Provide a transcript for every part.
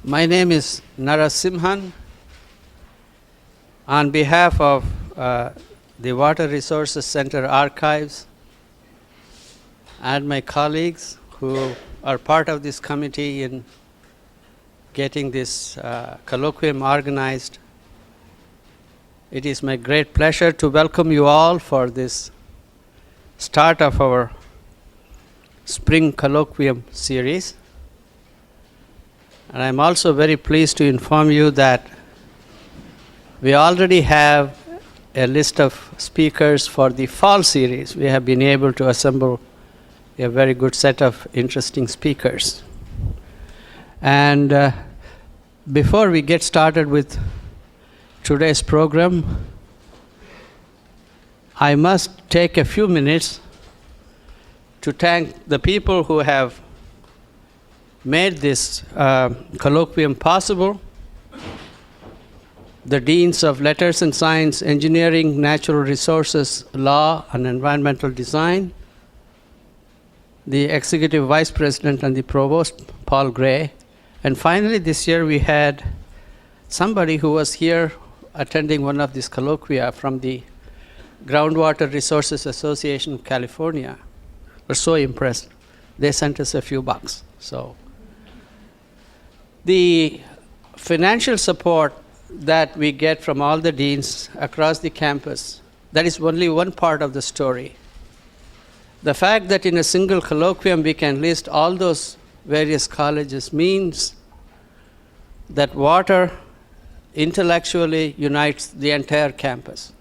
My name is Narasimhan. On behalf of the Water Resources Center Archives and my colleagues who are part of this committee in getting this colloquium organized, it is my great pleasure to welcome you all for this start of our Spring Colloquium series. And I'm also very pleased to inform you that we already have a list of speakers for the fall series. We have been able to assemble a very good set of interesting speakers. And before we get started with today's program, I must take a few minutes to thank the people who have made this colloquium possible. The Deans of Letters and Science, Engineering, Natural Resources, Law, and Environmental Design, the Executive Vice President and the Provost, Paul Gray, and finally this year we had somebody who was here attending one of these colloquia from the Groundwater Resources Association of California. We're so impressed. They sent us a few bucks. So the financial support that we get from all the deans across the campus, that is only one part of the story. The fact that in a single colloquium we can list all those various colleges means that water intellectually unites the entire campus.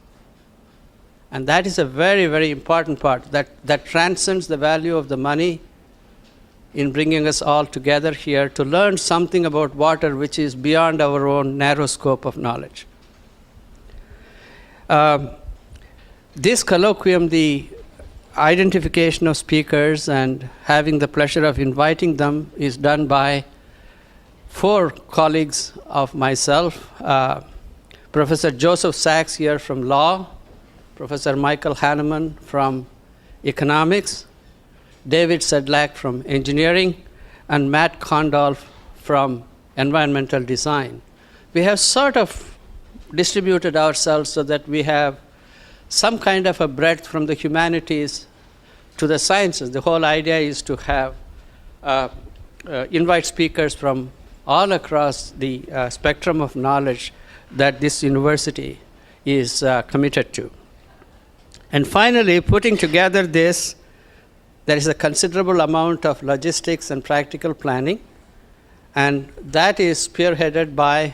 And that is a very, very important part that transcends the value of the money in bringing us all together here to learn something about water which is beyond our own narrow scope of knowledge. This colloquium, the identification of speakers and having the pleasure of inviting them, is done by 4 colleagues of myself. Professor Joseph Sachs here from Law, Professor Michael Hanneman from Economics, David Sedlak from Engineering, and Matt Condolf from Environmental Design. We have sort of distributed ourselves so that we have some kind of a breadth from the humanities to the sciences. The whole idea is to have invite speakers from all across the spectrum of knowledge that this university is committed to. And finally, putting together this, there is a considerable amount of logistics and practical planning, and that is spearheaded by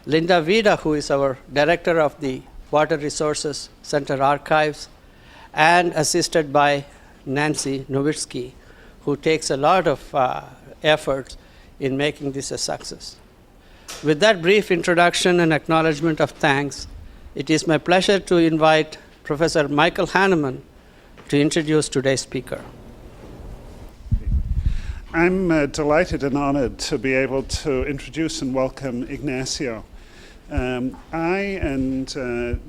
Linda Vida, who is our director of the Water Resources Center Archives, and assisted by Nancy Nowitzki, who takes a lot of effort in making this a success. With that brief introduction and acknowledgement of thanks, it is my pleasure to invite Professor Michael Hanneman to introduce today's speaker. I'm delighted and honored to be able to introduce and welcome Ignacio. I and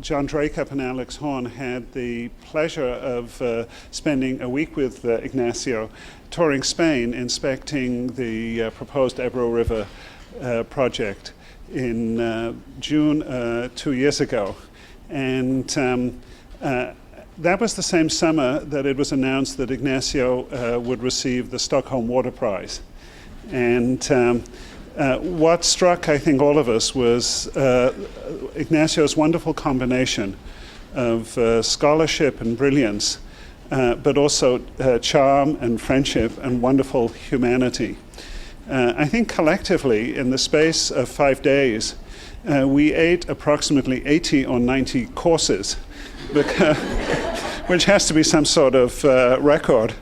John Dracup and Alex Horn had the pleasure of spending a week with Ignacio, touring Spain, inspecting the proposed Ebro River project in June 2 years ago. And that was the same summer that it was announced that Ignacio would receive the Stockholm Water Prize. And what struck, I think, all of us was Ignacio's wonderful combination of scholarship and brilliance, but also charm and friendship and wonderful humanity. I think collectively, in the space of 5 days, we ate approximately 80 or 90 courses, which has to be some sort of record.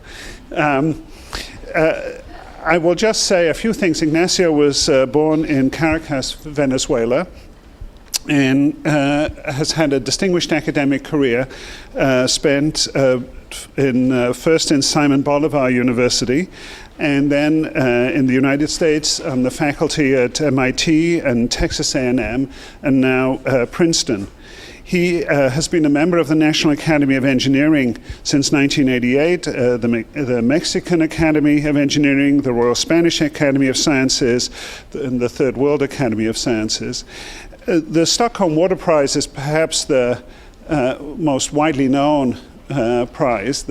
I will just say a few things. Ignacio was born in Caracas, Venezuela, and has had a distinguished academic career, spent first in Simon Bolivar University, and then in the United States on the faculty at MIT and Texas A&M, and now Princeton. He has been a member of the National Academy of Engineering since 1988, the Mexican Academy of Engineering, the Royal Spanish Academy of Sciences, and the Third World Academy of Sciences. The Stockholm Water Prize is perhaps the most widely known prize,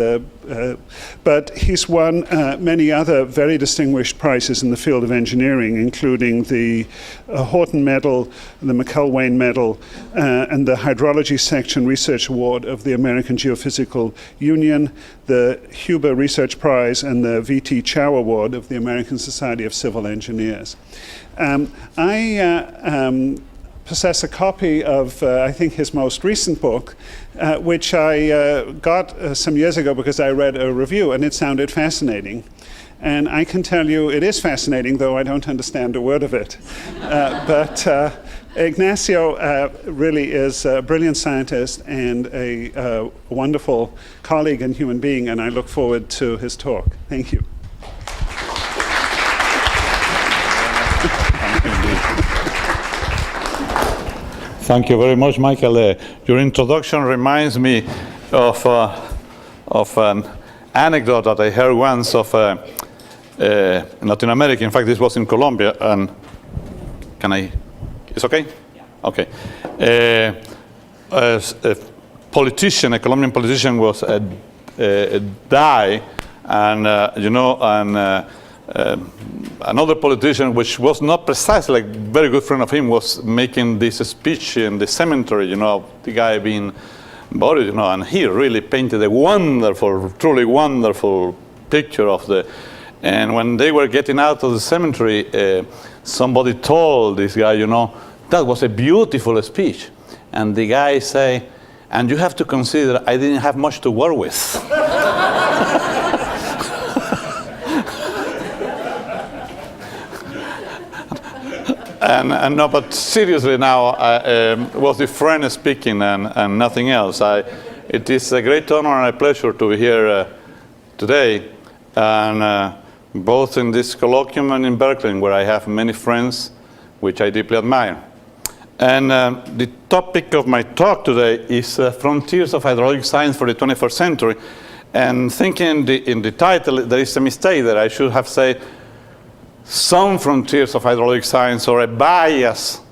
but he's won many other very distinguished prizes in the field of engineering, including the Horton Medal, the McElwain Medal, and the Hydrology Section Research Award of the American Geophysical Union, the Huber Research Prize, and the V.T. Chow Award of the American Society of Civil Engineers. I possess a copy of, I think, his most recent book, which I got some years ago because I read a review and it sounded fascinating. And I can tell you it is fascinating, though I don't understand a word of it. But Ignacio really is a brilliant scientist and a wonderful colleague and human being, and I look forward to his talk. Thank you. Thank you very much, Michael. Your introduction reminds me of an anecdote that I heard once of Latin America. In fact, this was in Colombia. And can I? It's okay? Yeah. Okay. A politician, a Colombian politician, was died, and another politician, which was not precisely like a very good friend of him, was making this speech in the cemetery, the guy being buried, and he really painted a wonderful, truly wonderful picture of and when they were getting out of the cemetery, somebody told this guy, that was a beautiful speech. And the guy say, and you have to consider I didn't have much to work with. And no, but seriously now, was the friend speaking and nothing else. It is a great honor and a pleasure to be here today, and both in this colloquium and in Berkeley, where I have many friends which I deeply admire. And the topic of my talk today is Frontiers of Hydrologic Science for the 21st Century. And thinking in the title, there is a mistake there. I should have said some frontiers of hydraulic science, or a biased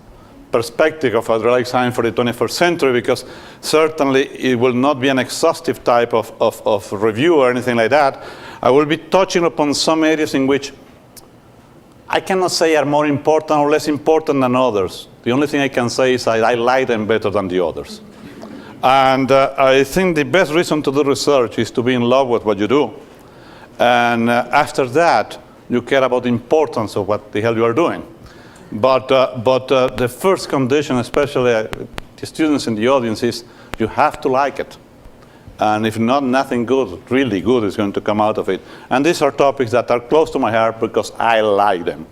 perspective of hydraulic science for the 21st century, because certainly it will not be an exhaustive type of review or anything like that. I will be touching upon some areas in which I cannot say are more important or less important than others. The only thing I can say is I like them better than the others. And I think the best reason to do research is to be in love with what you do. And after that, you care about the importance of what the hell you are doing. But the first condition, especially the students in the audience, is you have to like it. And if not, nothing good, really good, is going to come out of it. And these are topics that are close to my heart because I like them.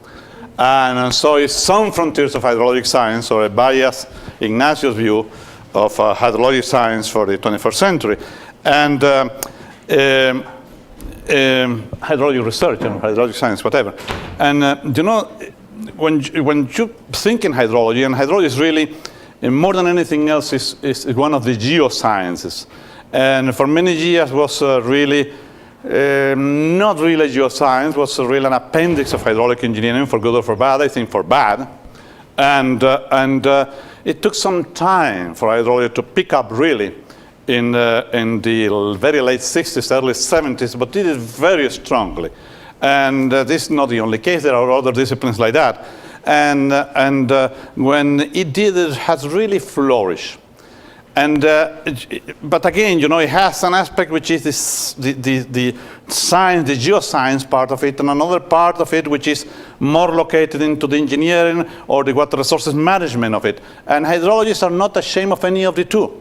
And so it's some frontiers of hydrologic science, or a biased Ignacio's view of hydrologic science for the 21st century. And hydrology research and hydrologic science, whatever. And when you think in hydrology, and hydrology is really, more than anything else, is one of the geosciences. And for many years was really not really geoscience, was really an appendix of hydraulic engineering, for good or for bad. I think for bad. And it took some time for hydrology to pick up really in the very late 60s, early 70s, but did it very strongly. And this is not the only case. There are other disciplines like that. And when it did, it has really flourished. And but again, it has an aspect which is the science, the geoscience part of it, and another part of it which is more located into the engineering or the water resources management of it. And hydrologists are not ashamed of any of the two.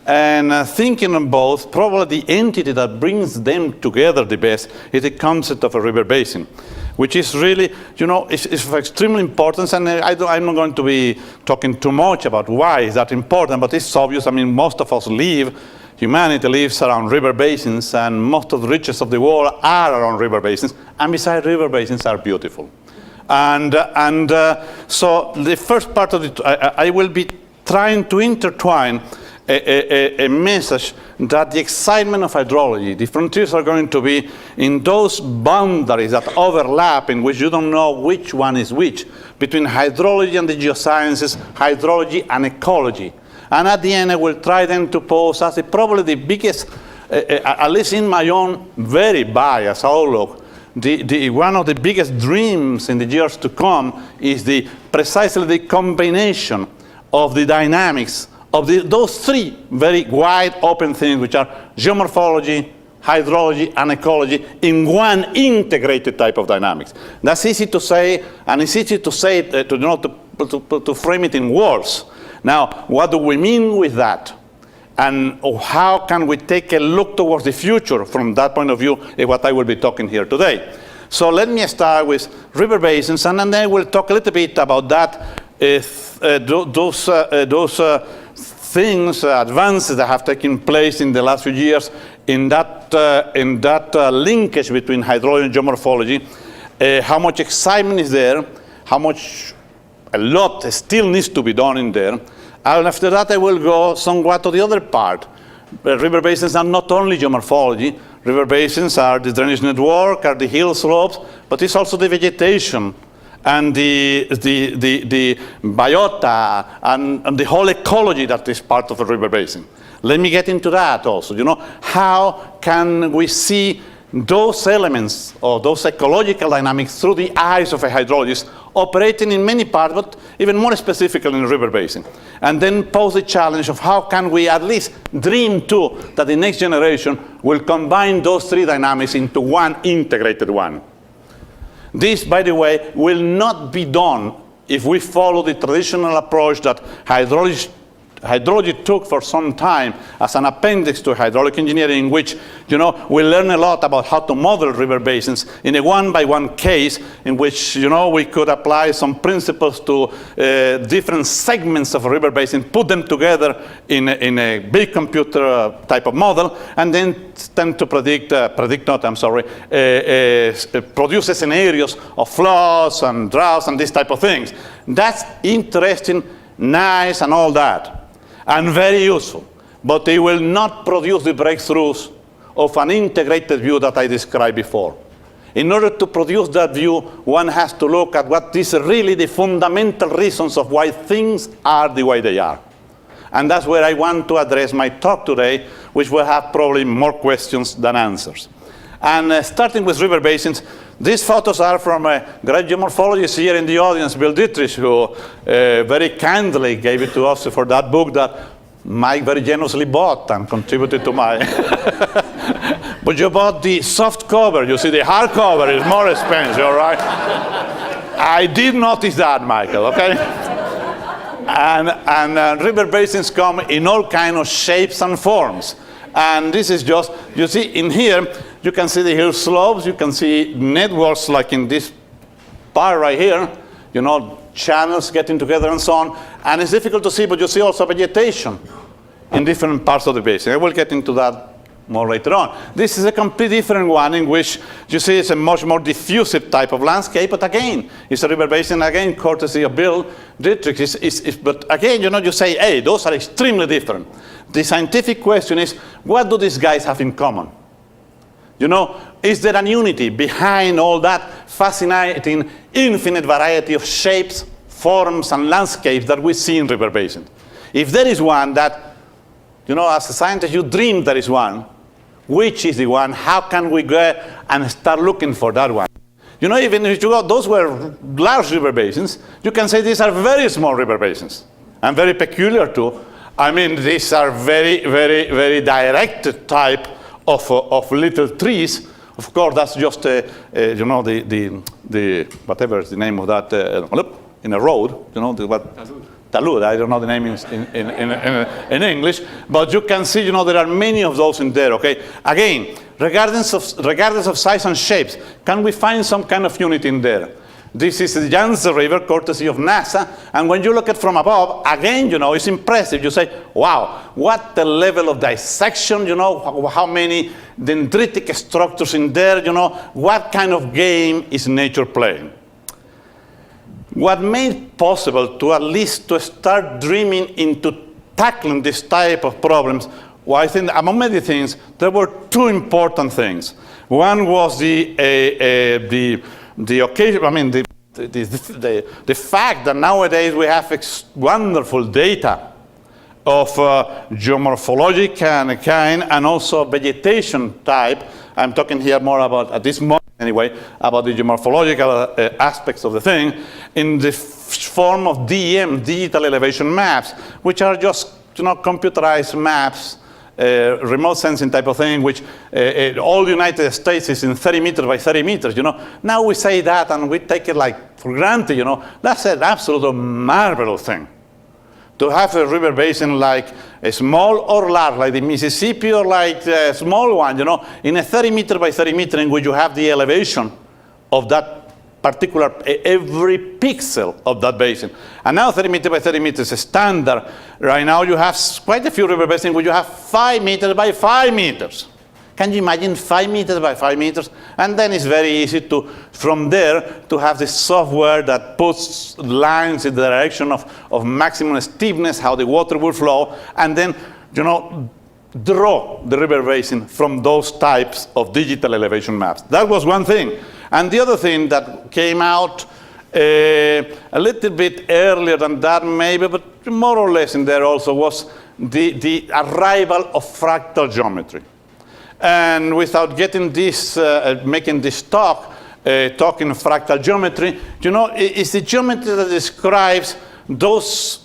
And thinking on both, probably the entity that brings them together the best is the concept of a river basin, which is really, is of extreme importance. And I'm not going to be talking too much about why is that important, but it's obvious. I mean, most of us humanity lives around river basins, and most of the riches of the world are around river basins. And besides, river basins are beautiful. And so the first part of it, I will be trying to intertwine a message that the excitement of hydrology, the frontiers are going to be in those boundaries that overlap in which you don't know which one is which, between hydrology and the geosciences, hydrology and ecology. And at the end, I will try then to pose as probably the biggest, at least in my own very biased outlook, one of the biggest dreams in the years to come is precisely the combination of the dynamics of those three very wide open things, which are geomorphology, hydrology, and ecology, in one integrated type of dynamics. That's easy to say, and it's easy to say to frame it in words. Now, what do we mean with that? And how can we take a look towards the future from that point of view, is what I will be talking here today. So let me start with river basins, and then I will talk a little bit about that, those things, advances that have taken place in the last few years in that linkage between hydrology and geomorphology, how much excitement is there, how much, a lot still needs to be done in there. And after that, I will go somewhat to the other part. River basins are not only geomorphology. River basins are the drainage network, are the hill slopes, but it's also the vegetation and the biota and the whole ecology that is part of a river basin. Let me get into that also. How can we see those elements or those ecological dynamics through the eyes of a hydrologist operating in many parts, but even more specifically in the river basin. And then pose the challenge of how can we at least dream too that the next generation will combine those three dynamics into one integrated one. This, by the way, will not be done if we follow the traditional approach that hydrology took for some time as an appendix to hydraulic engineering, in which we learn a lot about how to model river basins in a one-by-one case, in which we could apply some principles to different segments of a river basin, put them together in a big computer type of model, and then tend to produce scenarios of floods and droughts and this type of things. That's interesting, nice, and all that, and very useful, but they will not produce the breakthroughs of an integrated view that I described before. In order to produce that view, one has to look at what is really the fundamental reasons of why things are the way they are. And that's where I want to address my talk today, which will have probably more questions than answers. And starting with river basins, these photos are from a great geomorphologist here in the audience, Bill Dietrich, who very kindly gave it to us for that book that Mike very generously bought and contributed to my... But you bought the soft cover. You see, the hard cover is more expensive, all right? I did notice that, Michael, okay? And river basins come in all kinds of shapes and forms. And this is just, you see, in here, you can see the hill slopes, you can see networks like in this part right here, channels getting together and so on. And it's difficult to see, but you see also vegetation in different parts of the basin. I will get into that more later on. This is a completely different one in which you see it's a much more diffusive type of landscape, but again, it's a river basin, again, courtesy of Bill Dietrich. But again, you say, hey, those are extremely different. The scientific question is, what do these guys have in common? Is there an unity behind all that fascinating, infinite variety of shapes, forms, and landscapes that we see in river basins? If there is one that, as a scientist, you dream there is one, which is the one? How can we go and start looking for that one? Even if you go, those were large river basins, you can say these are very small river basins, and very peculiar too. I mean, these are very, very, very directed type of little trees. Of course, that's just the whatever is the name of that in a road. Talud. I don't know the name in English, but you can see, there are many of those in there. Okay. Again, regardless of size and shapes, can we find some kind of unity in there? This is the Yangtze River, courtesy of NASA, and when you look at it from above, again, it's impressive. You say, wow, what the level of dissection, how many dendritic structures in there, what kind of game is nature playing? What made possible to at least to start dreaming into tackling this type of problems, well, I think among many things, there were two important things. One was the occasion, I mean, the fact that nowadays we have wonderful data of geomorphology kind and also vegetation type. I'm talking here more about, at this moment anyway, about the geomorphological aspects of the thing in the form of DEM, digital elevation maps, which are just computerized maps, remote sensing type of thing, which all the United States is in 30 meters by 30 meters, Now we say that and we take it like for granted, That's an absolute marvelous thing. To have a river basin like a small or large, like the Mississippi or like a small one, in a 30 meter by 30 meter in which you have the elevation of that particular, every pixel of that basin. And now 30 meter by 30 meters is standard. Right now you have quite a few river basins where you have 5 meters by 5 meters. Can you imagine 5 meters by 5 meters? And then it's very easy to, from there, to have this software that puts lines in the direction of maximum steepness, how the water will flow, and then, draw the river basin from those types of digital elevation maps. That was one thing. And the other thing that came out a little bit earlier than that maybe, but more or less in there also, was the arrival of fractal geometry. And without getting this, making this talk, talking fractal geometry, it's the geometry that describes those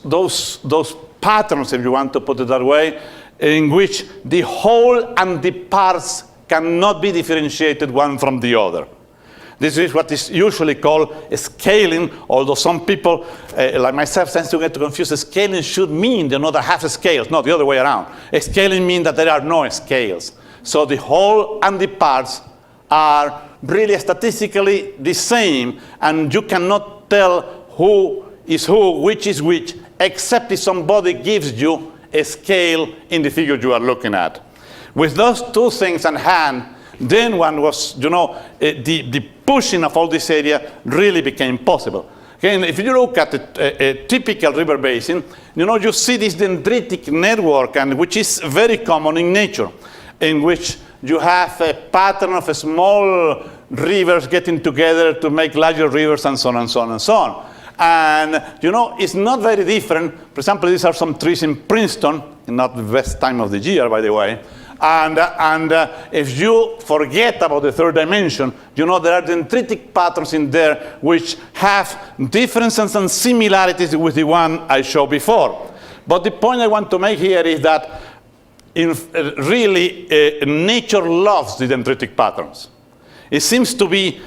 patterns, if you want to put it that way, in which the whole and the parts cannot be differentiated one from the other. This is what is usually called scaling, although some people, like myself, tend to get confused. Scaling should mean that have scales, not the other way around. Scaling means that there are no scales. So the whole and the parts are really statistically the same, and you cannot tell who is who, which is which, except if somebody gives you a scale in the figure you are looking at. With those two things in hand, then one was, the pushing of all this area really became possible. Okay, and if you look at a typical river basin, you see this dendritic network, and which is very common in nature, in which you have a pattern of small rivers getting together to make larger rivers, and so on and so on and so on. And it's not very different. For example, these are some trees in Princeton, not the best time of the year, by the way. And if you forget about the third dimension, there are dendritic patterns in there which have differences and similarities with the one I showed before. But the point I want to make here is that nature loves the dendritic patterns. It seems to be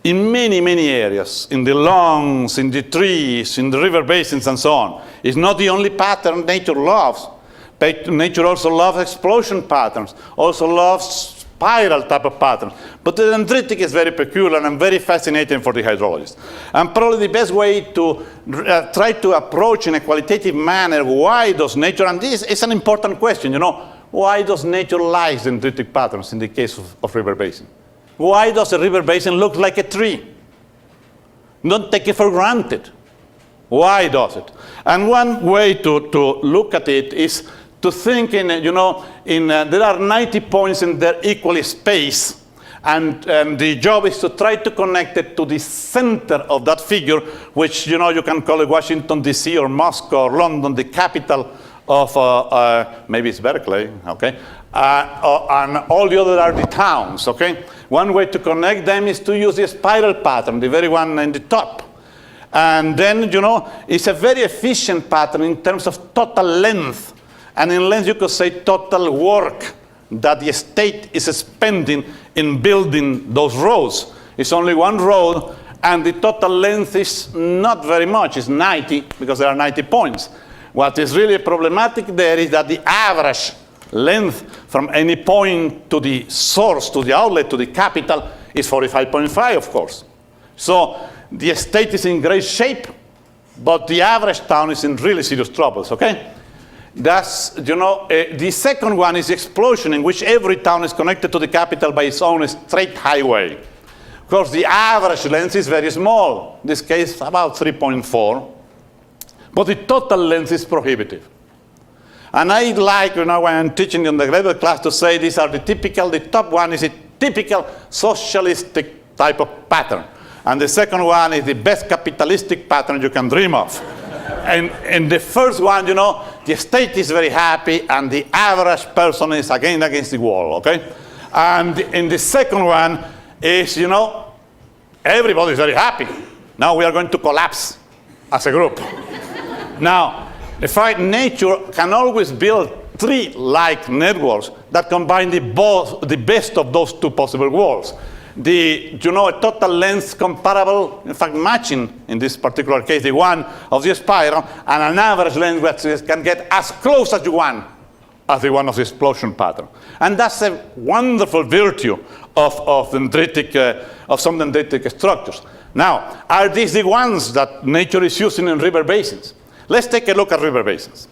in many, many areas, in the lawns, in the trees, in the river basins, and so on. It's not the only pattern nature loves. Nature also loves explosion patterns, also loves spiral type of patterns. But the dendritic is very peculiar and very fascinating for the hydrologist. And probably the best way to try to approach in a qualitative manner why does nature, and this is an important question, why does nature like dendritic patterns in the case of river basin? Why does a river basin look like a tree? Don't take it for granted. Why does it? And one way to look at it is to think in, there are 90 points in there equally spaced, and the job is to try to connect it to the center of that figure, which, you can call it Washington, D.C., or Moscow, or London, the capital of, maybe it's Berkeley, okay? And all the other are the towns, okay? One way to connect them is to use the spiral pattern, the very one in the top. And then, it's a very efficient pattern in terms of total length. And in length, you could say total work that the state is spending in building those roads. It's only one road, and the total length is not very much. It's 90, because there are 90 points. What is really problematic there is that the average length from any point to the source, to the outlet, to the capital, is 45.5, of course. So the state is in great shape, but the average town is in really serious troubles, okay? That's, the second one is explosion, in which every town is connected to the capital by its own straight highway. Of course, the average length is very small, in this case about 3.4, but the total length is prohibitive. And I like, when I'm teaching in the graduate class, to say these are the top one is a typical socialistic type of pattern. And the second one is the best capitalistic pattern you can dream of. And the first one, the state is very happy and the average person is against the wall, okay? And in the second one is, everybody is very happy. Now we are going to collapse as a group. Now, the fact nature can always build tree-like networks that combine the best of those two possible worlds. A total length comparable, in fact matching, in this particular case, the one of the spiral, and an average length which can get as close as you want as the one of the explosion pattern. And that's a wonderful virtue of some dendritic structures. Now, are these the ones that nature is using in river basins? Let's take a look at river basins.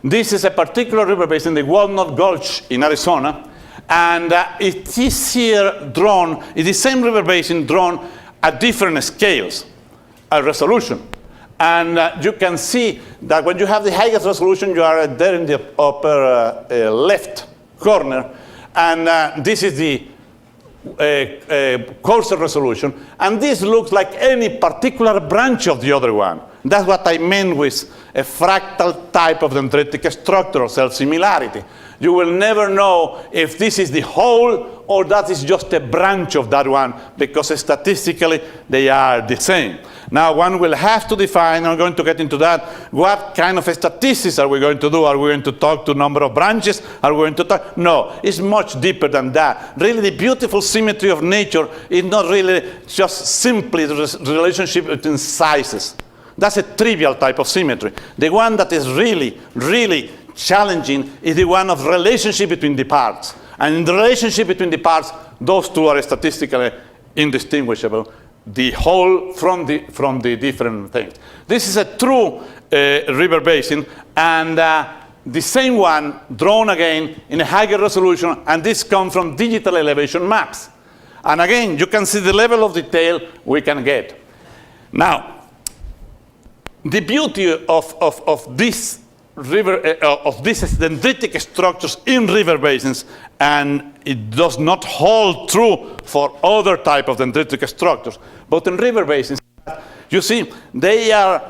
This is a particular river basin, the Walnut Gulch in Arizona. And it is here drawn, it's the same river basin drawn at different scales, resolution. And you can see that when you have the highest resolution, you are there in the upper left corner. And this is the coarser resolution. And this looks like any particular branch of the other one. That's what I meant with a fractal type of dendritic structure or cell similarity. You will never know if this is the whole or that is just a branch of that one, because statistically they are the same. Now one will have to define, I'm going to get into that, what kind of statistics are we going to do? Are we going to talk to number of branches? Are we going to talk? No, it's much deeper than that. Really the beautiful symmetry of nature is not really just simply the relationship between sizes. That's a trivial type of symmetry. The one that is really, really challenging is the one of relationship between the parts. And in the relationship between the parts, those two are statistically indistinguishable, the whole from the different things. This is a true river basin, and the same one drawn again in a higher resolution, and this comes from digital elevation maps. And again, you can see the level of detail we can get. Now, the beauty of these dendritic structures in river basins, and it does not hold true for other type of dendritic structures, but in river basins, you see, they are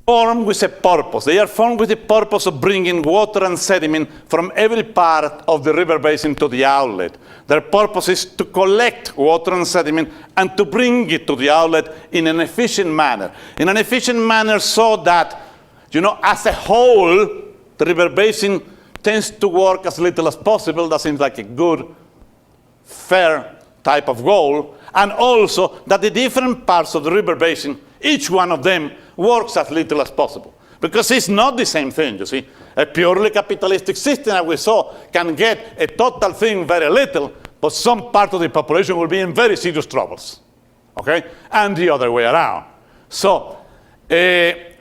formed with a purpose. They are formed with the purpose of bringing water and sediment from every part of the river basin to the outlet. Their purpose is to collect water and sediment and to bring it to the outlet in an efficient manner. In an efficient manner so that, as a whole, the river basin tends to work as little as possible. That seems like a good, fair type of goal. And also that the different parts of the river basin, each one of them, works as little as possible. Because it's not the same thing, you see. A purely capitalistic system, as we saw, can get a total thing very little, but some part of the population will be in very serious troubles, okay? And the other way around. So, I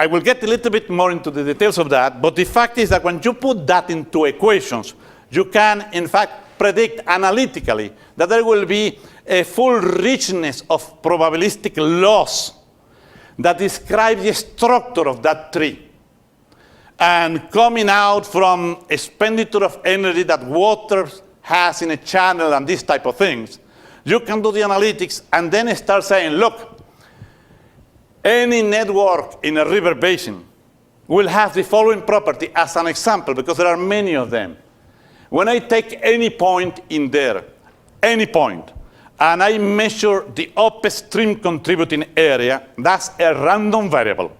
will get a little bit more into the details of that, but the fact is that when you put that into equations, you can, in fact, predict analytically that there will be a full richness of probabilistic laws that describe the structure of that tree. And coming out from expenditure of energy that water has in a channel and these type of things, you can do the analytics and then start saying, look, any network in a river basin will have the following property as an example, because there are many of them. When I take any point in there, any point, and I measure the upstream contributing area, that's a random variable.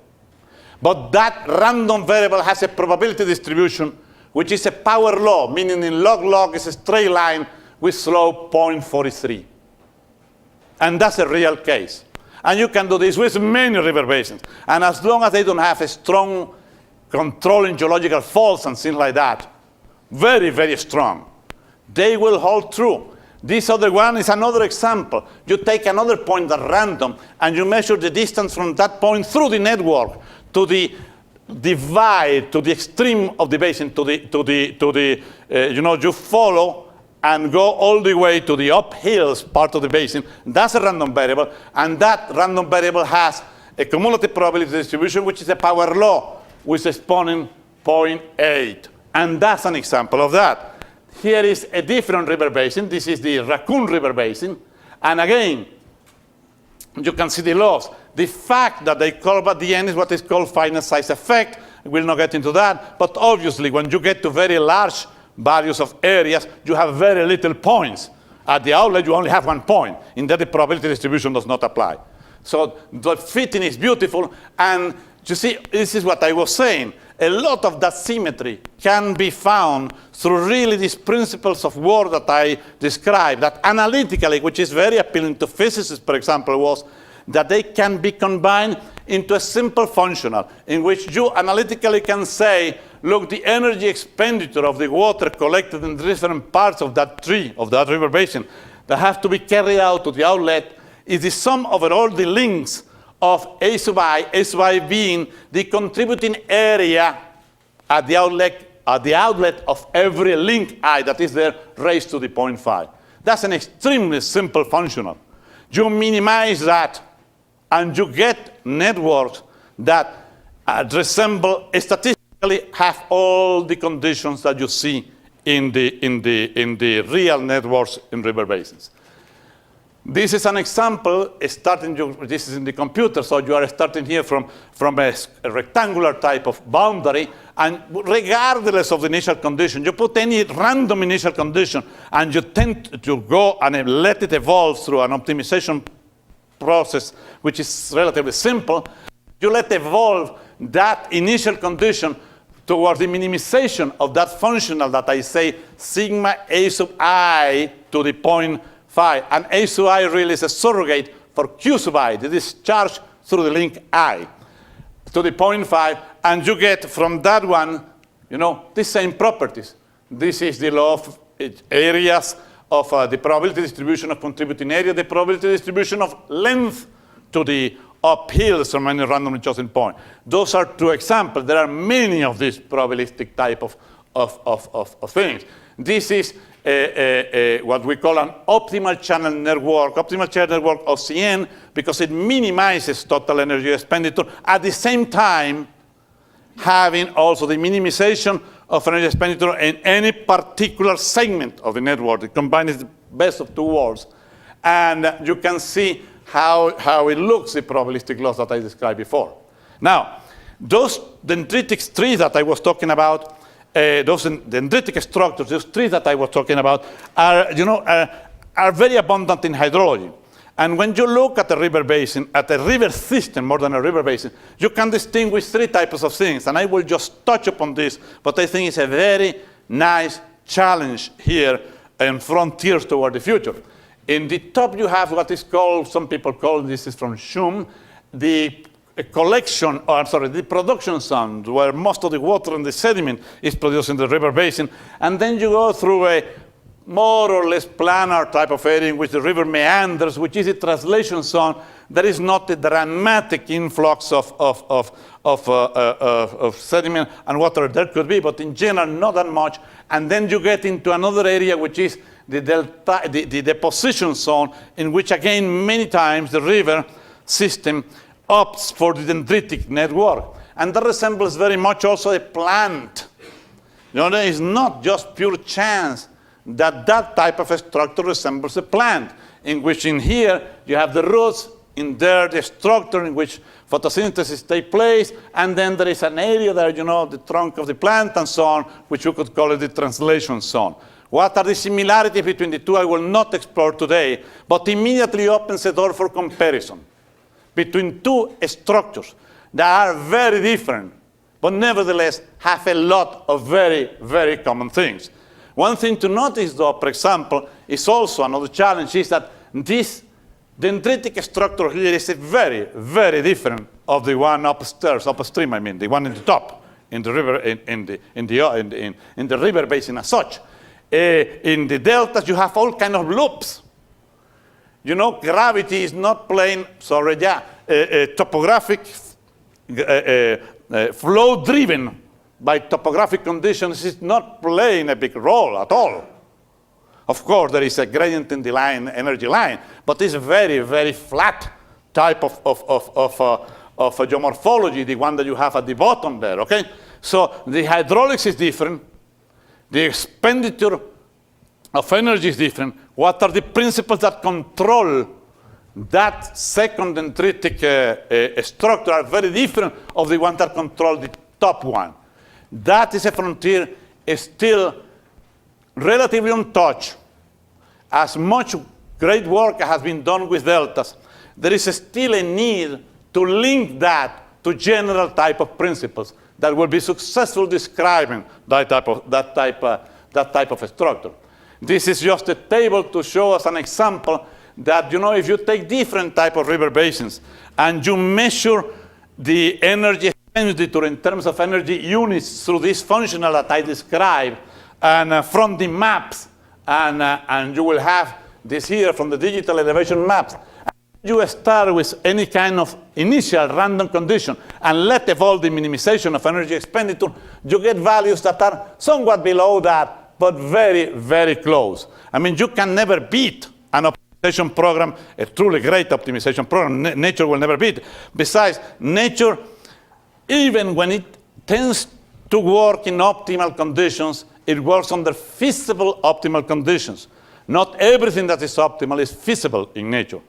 But that random variable has a probability distribution, which is a power law, meaning in log is a straight line with slope 0.43. And that's a real case. And you can do this with many river basins. And as long as they don't have a strong controlling geological faults and things like that, very, very strong, they will hold true. This other one is another example. You take another point at random, and you measure the distance from that point through the network to the divide, to the extreme of the basin, you follow and go all the way to the uphills part of the basin. That's a random variable, and that random variable has a cumulative probability distribution, which is a power law with exponent 0.8. And that's an example of that. Here is a different river basin. This is the Raccoon River Basin. And again, you can see the loss. The fact that they curve at the end is what is called finite size effect. We'll not get into that. But obviously, when you get to very large values of areas, you have very little points. At the outlet, you only have 1 point. In that, the probability distribution does not apply. So the fitting is beautiful. And you see, this is what I was saying. A lot of that symmetry can be found through really these principles of work that I described, that analytically, which is very appealing to physicists, for example, was that they can be combined into a simple functional in which you analytically can say, look, the energy expenditure of the water collected in different parts of that tree, of that river basin, that have to be carried out to the outlet is the sum over all the links of A sub I being the contributing area at the outlet of every link I that is there raised to the 0.5. That's an extremely simple functional. You minimize that, and you get networks that resemble, statistically have all the conditions that you see in the real networks in river basins. This is an example, this is in the computer, so you are starting here from a rectangular type of boundary, and regardless of the initial condition, you put any random initial condition, and you tend to go and let it evolve through an optimization process, which is relatively simple. You let evolve that initial condition towards the minimization of that functional that I say sigma A sub I to the 0.5. And A sub I really is a surrogate for Q sub I, the discharge through the link I to the 0.5, and you get from that one, the same properties. This is the law of areas of the probability distribution of contributing area, the probability distribution of length to the uphills from any randomly chosen point. Those are 2 examples. There are many of these probabilistic type of things. This is what we call an optimal channel network, OCN, because it minimizes total energy expenditure at the same time having also the minimization of energy expenditure in any particular segment of the network. It combines the best of 2 worlds. And you can see how it looks, the probabilistic loss that I described before. Now, those dendritic trees that I was talking about, those dendritic structures, those trees that I was talking about, are very abundant in hydrology. And when you look at a river basin, at a river system more than a river basin, you can distinguish 3 types of things. And I will just touch upon this, but I think it's a very nice challenge here and frontiers toward the future. In the top, you have what is called, some people call, this is from Schum, the the production zone, where most of the water and the sediment is produced in the river basin. And then you go through a more or less planar type of area in which the river meanders, which is a translation zone. There is not a dramatic influx of sediment and water. There could be, but in general, not that much. And then you get into another area, which is the deposition zone, in which, again, many times the river system opts for the dendritic network. And that resembles very much also a plant. There is not just pure chance that that type of a structure resembles a plant, in which in here you have the roots, in there the structure in which photosynthesis takes place, and then there is an area there, the trunk of the plant and so on, which you could call it the translation zone. What are the similarities between the 2 I will not explore today, but immediately opens the door for comparison between 2 structures that are very different, but nevertheless have a lot of very, very common things. One thing to notice, though, for example, is also another challenge, is that this dendritic structure here is very, very different of the one upstream, the one in the top, in the river, in the river basin as such. In the deltas, you have all kind of loops. Gravity is not playing, topographic, flow-driven by topographic conditions is not playing a big role at all. Of course, there is a gradient in the energy line, but it's a very, very flat type of geomorphology, the one that you have at the bottom there, okay? So the hydraulics is different. The expenditure of energy is different. What are the principles that control that second dendritic structure are very different of the one that control the top one. That is a frontier is still relatively untouched. As much great work has been done with deltas, there is still a need to link that to general type of principles that will be successful describing that type of structure. This is just a table to show us an example that, if you take different type of river basins and you measure the energy expenditure in terms of energy units through this functional that I described, and from the maps, and you will have this here from the digital elevation maps. You start with any kind of initial random condition and let evolve the minimization of energy expenditure, you get values that are somewhat below that, but very, very close. I mean, you can never beat an optimization program, a truly great optimization program. Nature will never beat. Besides, nature, even when it tends to work in optimal conditions, it works under feasible optimal conditions. Not everything that is optimal is feasible in nature.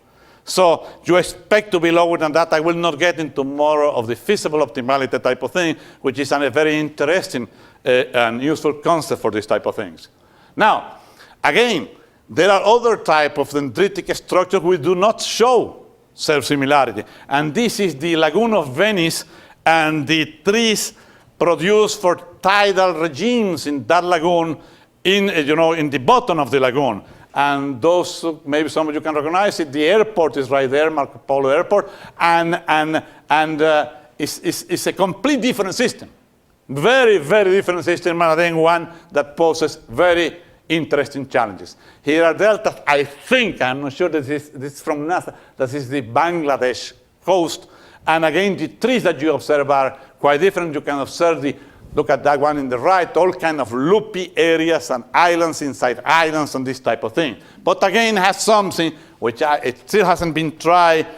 So you expect to be lower than that. I will not get into more of the feasible optimality type of thing, which is a very interesting and useful concept for this type of things. Now, again, there are other types of dendritic structures which do not show self-similarity. And this is the Lagoon of Venice and the trees produced for tidal regimes in that lagoon, in the bottom of the lagoon. And those, maybe some of you can recognize it, the airport is right there, Marco Polo Airport, and it's a complete different system. Very, very different system, and then one that poses very interesting challenges. Here are deltas. I think, I'm not sure that this is from NASA, that is the Bangladesh coast. And again, the trees that you observe are quite different. You can observe look at that one in the right, all kind of loopy areas and islands inside islands and this type of thing. But again, has something which it still hasn't been tried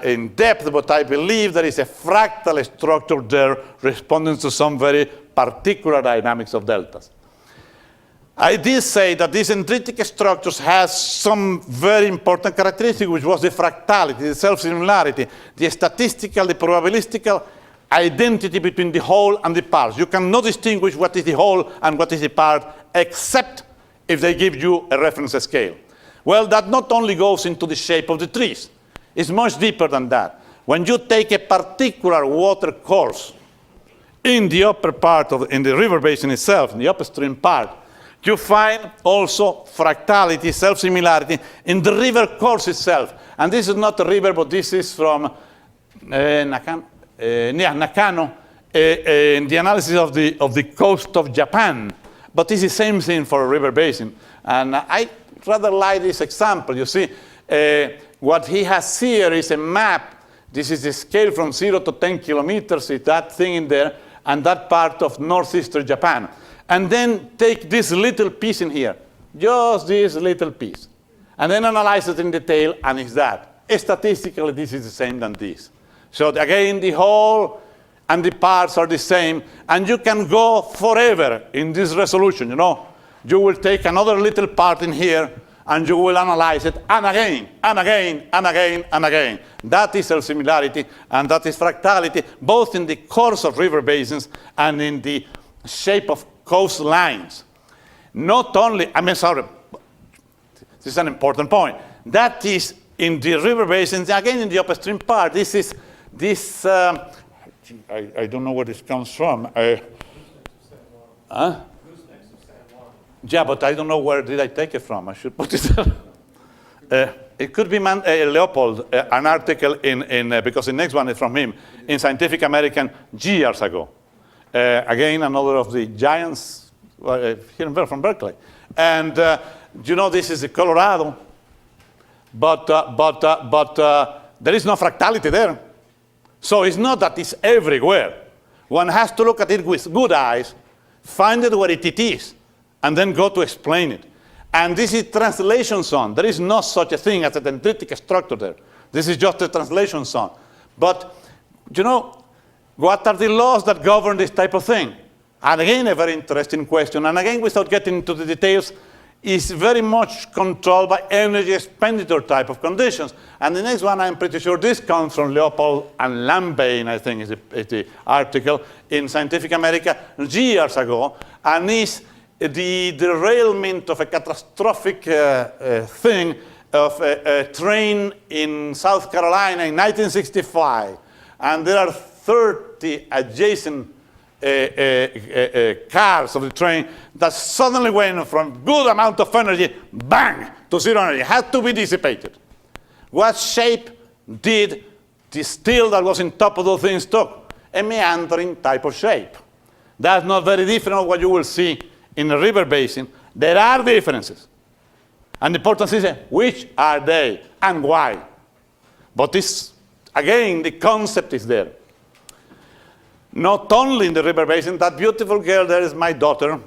in depth, but I believe there is a fractal structure there responding to some very particular dynamics of deltas. I did say that these dendritic structures has some very important characteristic, which was the fractality, the self-similarity, the statistical, the probabilistical identity between the whole and the parts. You cannot distinguish what is the whole and what is the part, except if they give you a reference scale. Well, that not only goes into the shape of the trees. It's much deeper than that. When you take a particular water course in the upper part in the river basin itself, in the upstream part, you find also fractality, self-similarity in the river course itself. And this is not a river, but this is from Nakano, in the analysis of the coast of Japan. But it's the same thing for a river basin. And I rather like this example. You see, what he has here is a map. This is a scale from 0 to 10 kilometers, it's that thing in there, and that part of northeastern Japan. And then take this little piece in here, just this little piece. And then analyze it in detail, and it's that. Statistically, this is the same than this. So again, the whole and the parts are the same, and you can go forever in this resolution, You will take another little part in here, and you will analyze it, and again, and again, and again, and again. That is self-similarity, and that is fractality, both in the course of river basins and in the shape of coastlines. Not only, this is an important point. That is in the river basins, again in the upstream part. This, I don't know where this comes from. Yeah, but I don't know where did I take it from. I should put it. It could be Leopold, an article because the next one is from him, in Scientific American years ago. Again, another of the giants here from Berkeley. And this is Colorado, but there is no fractality there. So it's not that it's everywhere. One has to look at it with good eyes, find it where it is, and then go to explain it. And this is translation zone. There is no such a thing as a dendritic structure there. This is just a translation zone. But, What are the laws that govern this type of thing? And again, a very interesting question. And again, without getting into the details, is very much controlled by energy expenditure type of conditions. And the next one, I'm pretty sure this comes from Leopold and Lambain, I think is the article in Scientific America years ago, and is the derailment of a catastrophic thing of a train in South Carolina in 1965. And there are 30 adjacent cars of the train that suddenly went from good amount of energy, bang, to zero energy. It had to be dissipated. What shape did the steel that was on top of those things took? A meandering type of shape. That's not very different from what you will see in a river basin. There are differences. And the important thing is, which are they and why? But this, again, the concept is there. Not only in the river basin, that beautiful girl there is my daughter,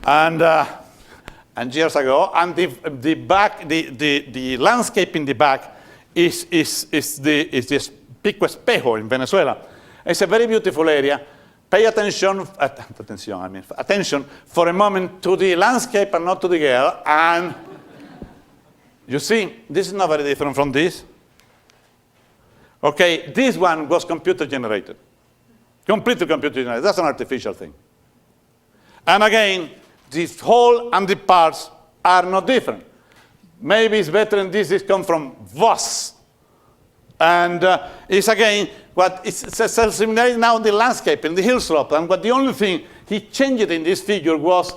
and years ago, and the landscape in the back is this Pico Espejo in Venezuela. It's a very beautiful area. Pay attention for a moment to the landscape and not to the girl, and you see, this is not very different from this. Okay, this one was computer generated. Completely computer generated. That's an artificial thing. And again, this whole and the parts are not different. Maybe it's better than this come from Voss. And it's again, it's self-simulated now in the landscape, in the hill slope. And what the only thing he changed in this figure was,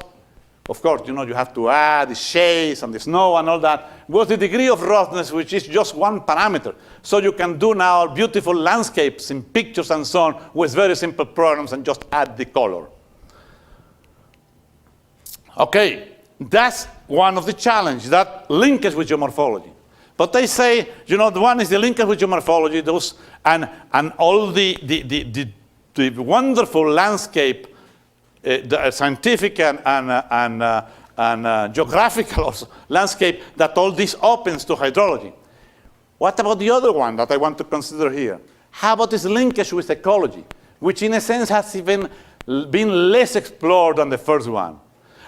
of course, you know, you have to add the shades and the snow and all that, was the degree of roughness, which is just one parameter. So you can do now beautiful landscapes in pictures and so on with very simple programs and just add the color. Okay, that's one of the challenges, that linkage with geomorphology. But they say, you know, the one is the linkage with geomorphology, those, and all the wonderful landscape, the scientific and geographical also landscape that all this opens to hydrology. What about the other one that I want to consider here? How about this linkage with ecology, which in a sense has even been less explored than the first one?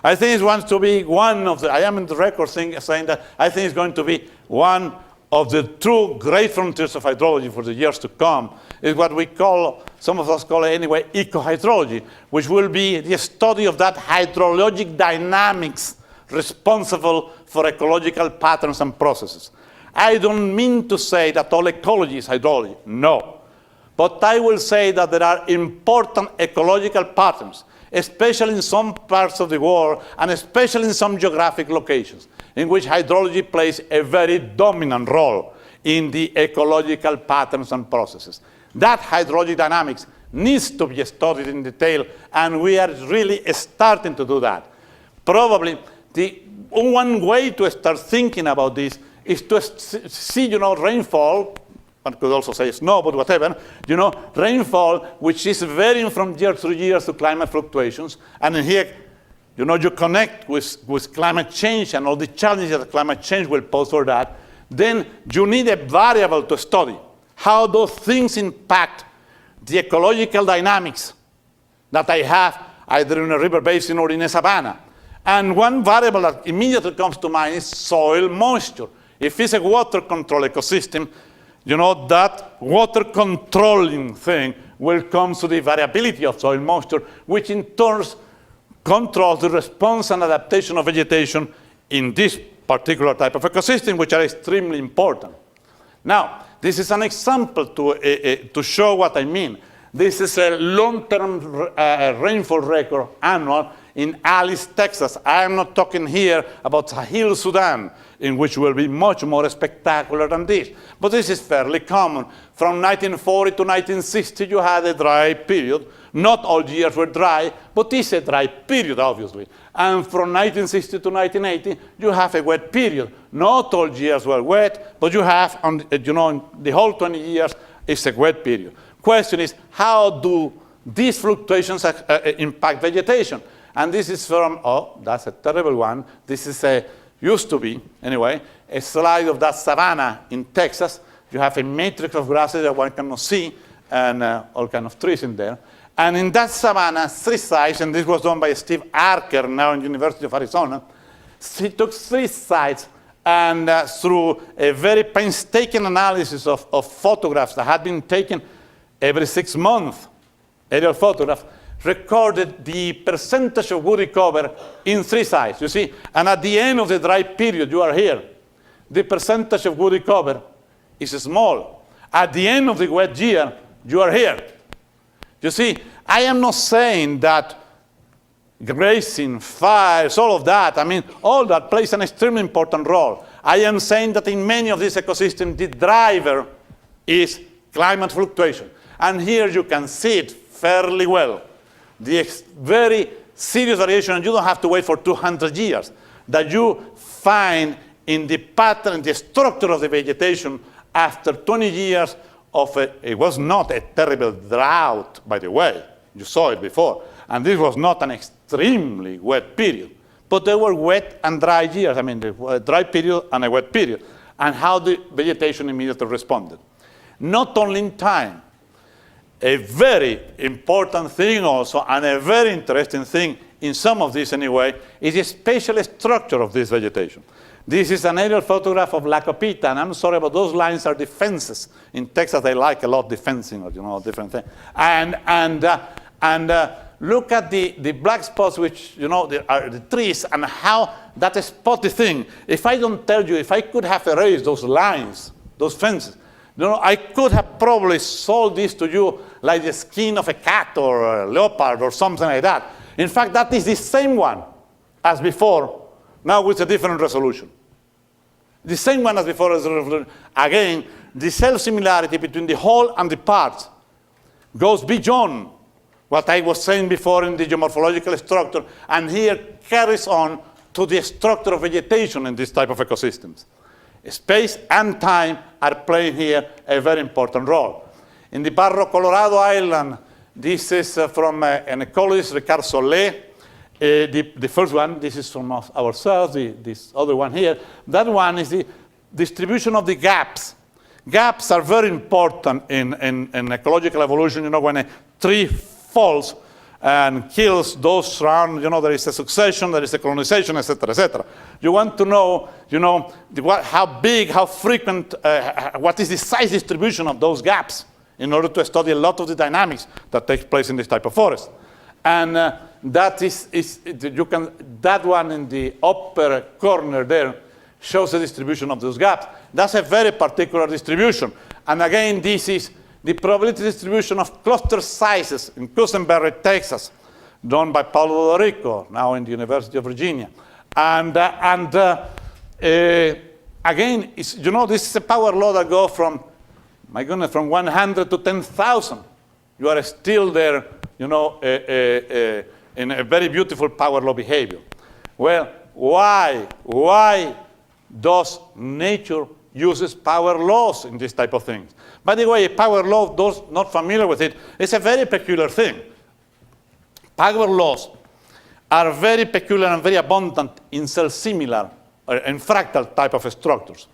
I think it's going to be one of the, I am in the record saying that I think it's going to be one of the true great frontiers of hydrology for the years to come, is what we call, some of us call it anyway, ecohydrology, which will be the study of that hydrologic dynamics responsible for ecological patterns and processes. I don't mean to say that all ecology is hydrology, no. But I will say that there are important ecological patterns, especially in some parts of the world, and especially in some geographic locations, in which hydrology plays a very dominant role in the ecological patterns and processes. That hydrologic dynamics needs to be studied in detail, and we are really starting to do that. Probably the one way to start thinking about this is to see, you know, rainfall, one could also say snow, but whatever, you know, rainfall, which is varying from year to year to climate fluctuations. And in here, you know, you connect with climate change and all the challenges that climate change will pose for that. Then you need a variable to study how those things impact the ecological dynamics that I have either in a river basin or in a savanna. And one variable that immediately comes to mind is soil moisture. If it's a water control ecosystem, you know, that water controlling thing will come to the variability of soil moisture, which in turn controls the response and adaptation of vegetation in this particular type of ecosystem, which are extremely important. Now, this is an example to show what I mean. This is a long-term rainfall record annual in Alice, Texas. I am not talking here about Sahel, Sudan, in which will be much more spectacular than this. But this is fairly common. From 1940 to 1960, you had a dry period. Not all years were dry, but it's a dry period, obviously. And from 1960 to 1980, you have a wet period. Not all years were wet, but you have, you know, the whole 20 years, it's a wet period. Question is, how do these fluctuations impact vegetation? And this is from, oh, that's a terrible one. This is a, used to be, anyway, a slide of that savanna in Texas. You have a matrix of grasses that one cannot see, and all kind of trees in there. And in that savanna, 3 sites, and this was done by Steve Archer, now in the University of Arizona. He took 3 sites and through a very painstaking analysis of photographs that had been taken every 6 months, aerial photographs, recorded the percentage of woody cover in 3 sites, you see. And at the end of the dry period, you are here, the percentage of woody cover is small. At the end of the wet year, you are here. You see, I am not saying that grazing, fires, all of that, I mean, all that plays an extremely important role. I am saying that in many of these ecosystems, the driver is climate fluctuation. And here you can see it fairly well. The very serious variation, and you don't have to wait for 200 years, that you find in the pattern, the structure of the vegetation after 20 years of it was not a terrible drought, by the way. You saw it before. And this was not an extremely wet period. But there were wet and dry years. I mean, a dry period and a wet period. And how the vegetation immediately responded. Not only in time. A very important thing also, and a very interesting thing, in some of this anyway, is the spatial structure of this vegetation. This is an aerial photograph of La Copita, and I'm sorry, but those lines are the fences. In Texas, they like a lot the fencing, or, you know, different things. And look at the black spots, which, you know, are the trees, and how that spotty thing. If I don't tell you, if I could have erased those lines, those fences, you know, I could have probably sold this to you like the skin of a cat or a leopard or something like that. In fact, that is the same one as before, now with a different resolution. The same one as before. Again, the self-similarity between the whole and the parts goes beyond what I was saying before in the geomorphological structure, and here carries on to the structure of vegetation in this type of ecosystems. Space and time are playing here a very important role. In the Barro Colorado Island, this is from an ecologist, Ricard Solé. The first one, this is from ourselves, this other one here. That one is the distribution of the gaps. Gaps are very important in ecological evolution. You know, when a tree falls and kills those around, you know, there is a succession, there is a colonization, etc., etc. You want to know, you know, how big, how frequent, what is the size distribution of those gaps in order to study a lot of the dynamics that takes place in this type of forest. And that that one in the upper corner there shows the distribution of those gaps. That's a very particular distribution. And again, this is the probability distribution of cluster sizes in Kussenberry, Texas, done by Paulo Dorico, now in the University of Virginia. And again, you know, this is a power law that goes from, my goodness, from 100 to 10,000. You are still there, you know, in a very beautiful power law behavior. Well, why does nature uses power laws in this type of things? By the way, power law, those not familiar with it, it's a very peculiar thing. Power laws are very peculiar and very abundant in cell-similar, or in fractal type of structures.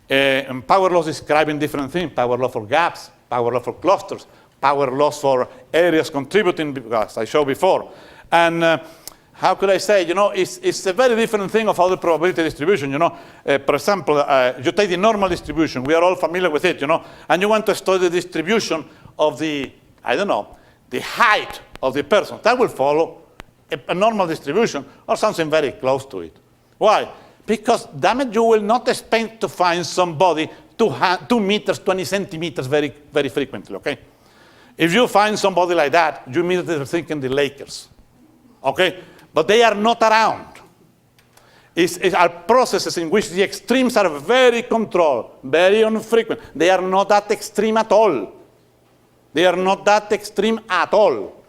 And power laws describing different things. Power law for gaps, power law for clusters, power laws for areas contributing, as I showed before. And how could I say, you know, it's a very different thing of other probability distribution, you know. For example, you take the normal distribution, we are all familiar with it, you know, and you want to study the distribution of the, I don't know, the height of the person. That will follow a normal distribution or something very close to it. Why? Because, damn it, you will not expect to find somebody 2 meters, 20 centimeters very, very frequently, okay? If you find somebody like that, you immediately are thinking the Lakers, okay? But they are not around. It are processes in which the extremes are very controlled, very infrequent. They are not that extreme at all. They are not that extreme at all.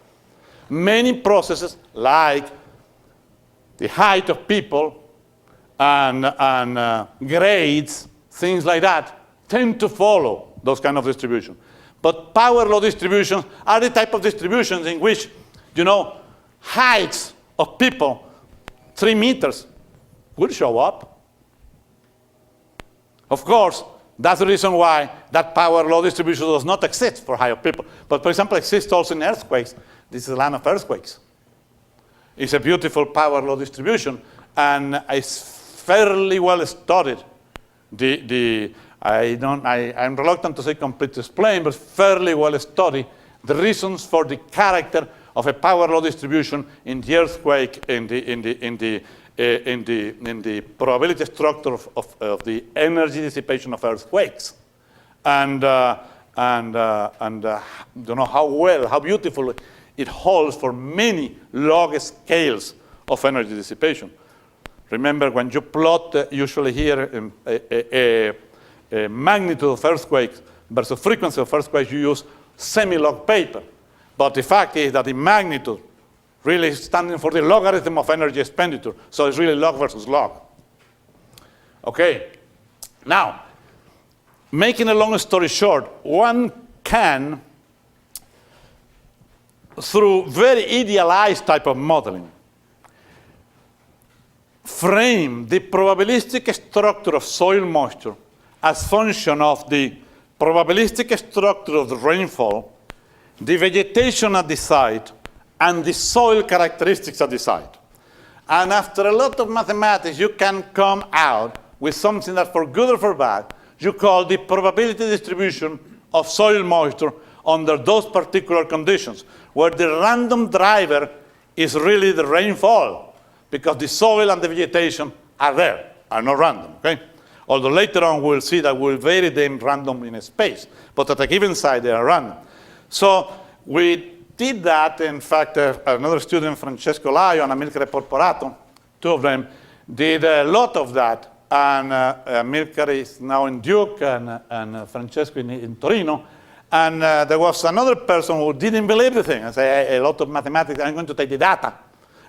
Many processes, like the height of people and grades, things like that, tend to follow those kind of distributions. But power law distributions are the type of distributions in which, you know, heights of people, 3 meters, will show up. Of course, that's the reason why that power law distribution does not exist for higher people. But for example, exists also in earthquakes. This is the land of earthquakes. It's a beautiful power law distribution, and it's fairly well studied. I'm reluctant to say complete explain, but fairly well studied the reasons for the character of a power law distribution in the earthquake, in the probability structure of the energy dissipation of earthquakes, and you know how beautiful it holds for many log scales of energy dissipation. Remember, when you plot usually here a magnitude of earthquakes versus frequency of earthquakes, you use semi-log paper. But the fact is that the magnitude really is standing for the logarithm of energy expenditure. So it's really log versus log. Okay. Now, making a long story short, one can, through very idealized type of modeling, frame the probabilistic structure of soil moisture as function of the probabilistic structure of the rainfall, the vegetation at the site, and the soil characteristics at the site. And after a lot of mathematics, you can come out with something that, for good or for bad, you call the probability distribution of soil moisture under those particular conditions, where the random driver is really the rainfall, because the soil and the vegetation are there, are not random, okay? Although later on we'll see that we'll vary them random in a space, but at a given site they are random. So we did that. In fact, another student, Francesco Laio and Amilcare Porporato, two of them, did a lot of that. And Amilcare is now in Duke, and Francesco in Torino. And there was another person who didn't believe the thing and said, a lot of mathematics, I'm going to take the data.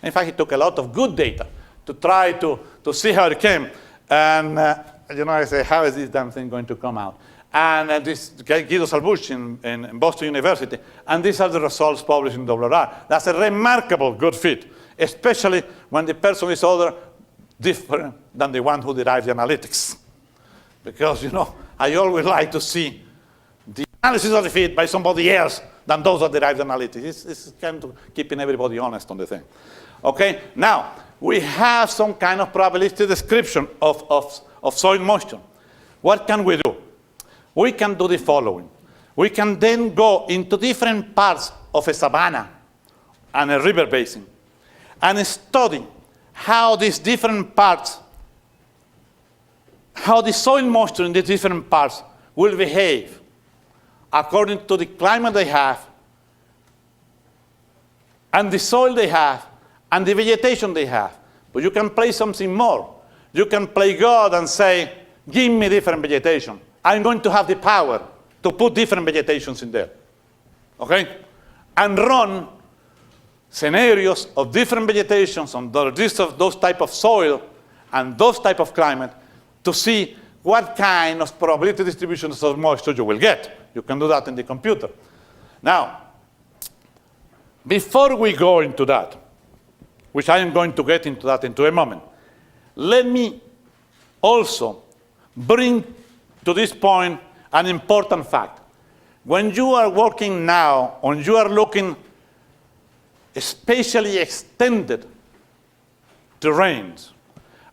In fact, he took a lot of good data to try to see how it came. And you know, I say, how is this damn thing going to come out? And this Guido Salvucci in Boston University, and these are the results published in RR. That's a remarkable good fit, especially when the person is other different than the one who derived the analytics. Because, you know, I always like to see the analysis of the fit by somebody else than those that derive the analytics. It's kind of keeping everybody honest on the thing. Okay, now, we have some kind of probabilistic description of soil moisture. What can we do? We can do the following. We can then go into different parts of a savanna and a river basin and study how these different parts, how the soil moisture in these different parts will behave according to the climate they have, and the soil they have, and the vegetation they have. But you can play something more. You can play God and say, give me different vegetation. I'm going to have the power to put different vegetations in there, okay? And run scenarios of different vegetations on those type of soil and those type of climate to see what kind of probability distributions of moisture you will get. You can do that in the computer. Now, before we go into that, which I am going to get into that into a moment, let me also bring to this point an important fact. When you are working now, or you are looking spatially extended terrains,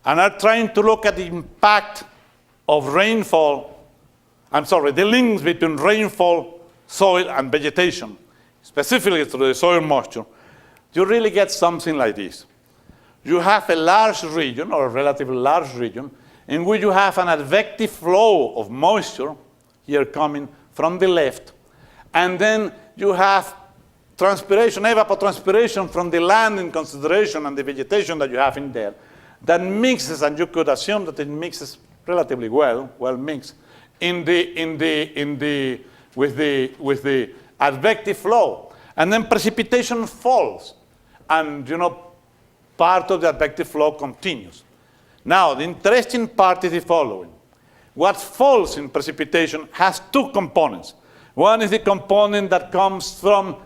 and are trying to look at the impact of rainfall, the links between rainfall, soil, and vegetation, specifically through the soil moisture, you really get something like this. You have a large region, or a relatively large region, in which you have an advective flow of moisture, here coming from the left, and then you have transpiration, evapotranspiration from the land in consideration and the vegetation that you have in there, that mixes, and you could assume that it mixes relatively well mixed, with the advective flow. And then precipitation falls, and you know, part of the advective flow continues. Now, the interesting part is the following. What falls in precipitation has two components. One is the component that comes from,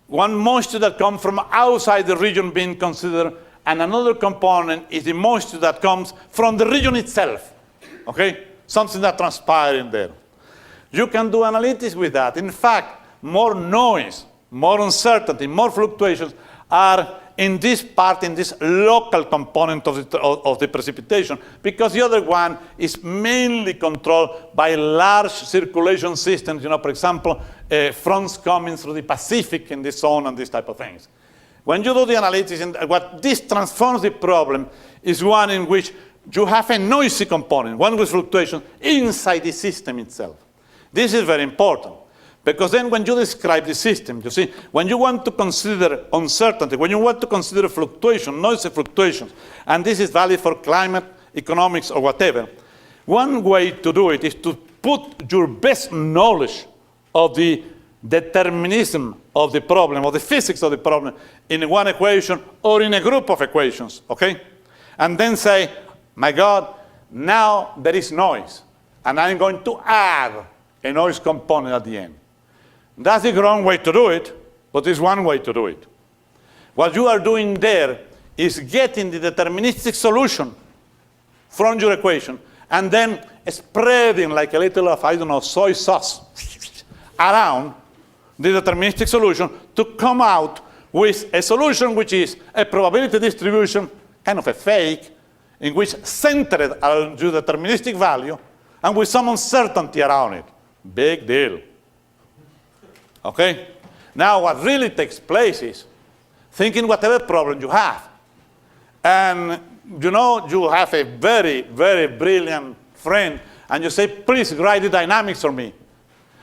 one moisture that comes from outside the region being considered, and another component is the moisture that comes from the region itself, okay? something that transpires in there. You can do analytics with that. In fact, more noise, more uncertainty, more fluctuations are in this part, in this local component of the precipitation, because the other one is mainly controlled by large circulation systems, for example, fronts coming through the Pacific in this zone and these type of things. When you do the analytics, and what this transforms the problem is one in which you have a noisy component, one with fluctuation inside the system itself. This is very important, because then when you describe the system, you see, when you want to consider uncertainty, when you want to consider fluctuation, noisy fluctuations, and this is valid for climate, economics, or whatever, one way to do it is to put your best knowledge of the determinism of the problem, or the physics of the problem, in one equation or in a group of equations, okay? And then say, my God, now there is noise, and I'm going to add a noise component at the end. That's the wrong way to do it, but it's one way to do it. What you are doing there is getting the deterministic solution from your equation and then spreading like a little of, I don't know, soy sauce around the deterministic solution to come out with a solution which is a probability distribution, kind of a fake, in which centered around your deterministic value and with some uncertainty around it. Big deal. Okay? Now, what really takes place is thinking whatever problem you have. And you have a very, very brilliant friend, and you say, please write the dynamics for me.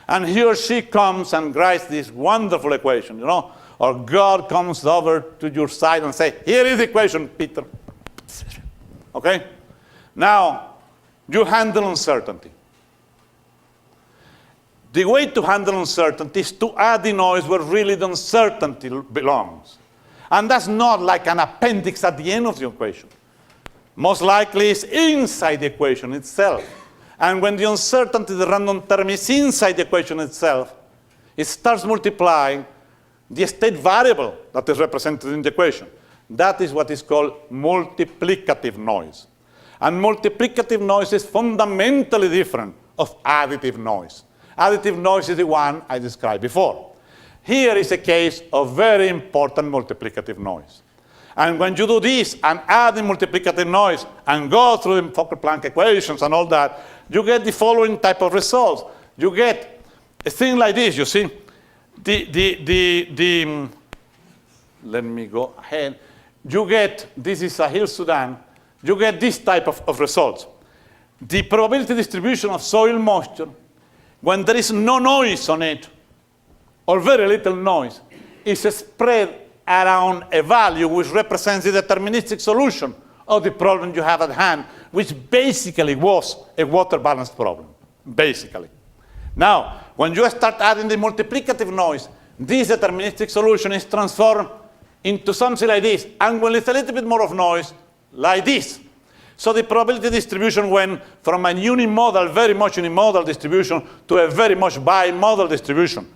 And he or she comes and writes this wonderful equation, or God comes over to your side and say, here is the equation, Peter. Okay? Now, you handle uncertainty. The way to handle uncertainty is to add the noise where really the uncertainty belongs. And that's not like an appendix at the end of the equation. Most likely it's inside the equation itself. And when the uncertainty, the random term, is inside the equation itself, it starts multiplying the state variable that is represented in the equation. That is what is called multiplicative noise. And multiplicative noise is fundamentally different of additive noise. Additive noise is the one I described before. Here is a case of very important multiplicative noise. And when you do this and add the multiplicative noise and go through the Fokker-Planck equations and all that, you get the following type of results. You get a thing like this, you see. Let me go ahead. You get, this is Sahel, Sudan, you get this type of results. The probability distribution of soil moisture, when there is no noise on it, or very little noise, is spread around a value which represents the deterministic solution of the problem you have at hand, which basically was a water balance problem, basically. Now, when you start adding the multiplicative noise, this deterministic solution is transformed into something like this, and when it's a little bit more of noise, like this. So the probability distribution went from a unimodal, very much unimodal distribution to a very much bimodal distribution.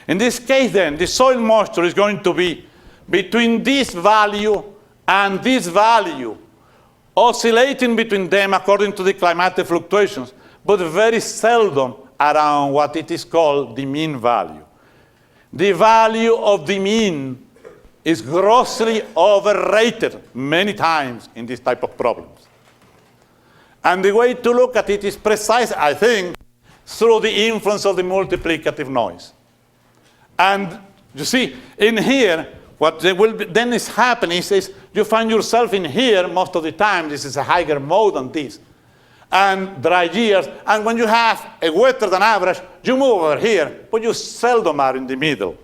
In this case, then, the soil moisture is going to be between this value and this value, oscillating between them according to the climatic fluctuations, but very seldom around what it is called the mean value. The value of the mean is grossly overrated many times in this type of problems. And the way to look at it is precise, I think, through the influence of the multiplicative noise. And you see, in here, what then is happening is you find yourself in here most of the time. This is a higher mode than this. And dry years, and when you have a wetter than average, you move over here, but you seldom are in the middle.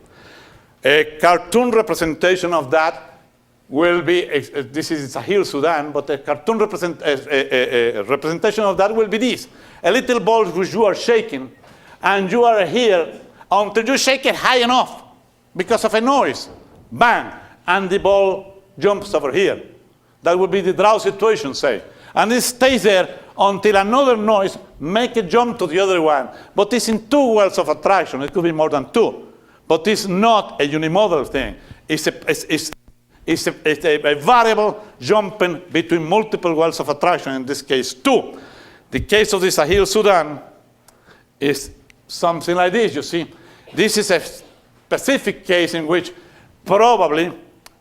A cartoon representation of that will be, this is Sahel, Sudan, but a cartoon representation of that will be this. A little ball which you are shaking, and you are here until you shake it high enough because of a noise. Bang! And the ball jumps over here. That would be the drought situation, say. And it stays there until another noise make it jump to the other one. But it's in two wells of attraction. It could be more than two. But it's not a unimodal thing. It's a variable jumping between multiple wells of attraction, in this case two. The case of the Sahel Sudan is something like this, you see. This is a specific case in which probably,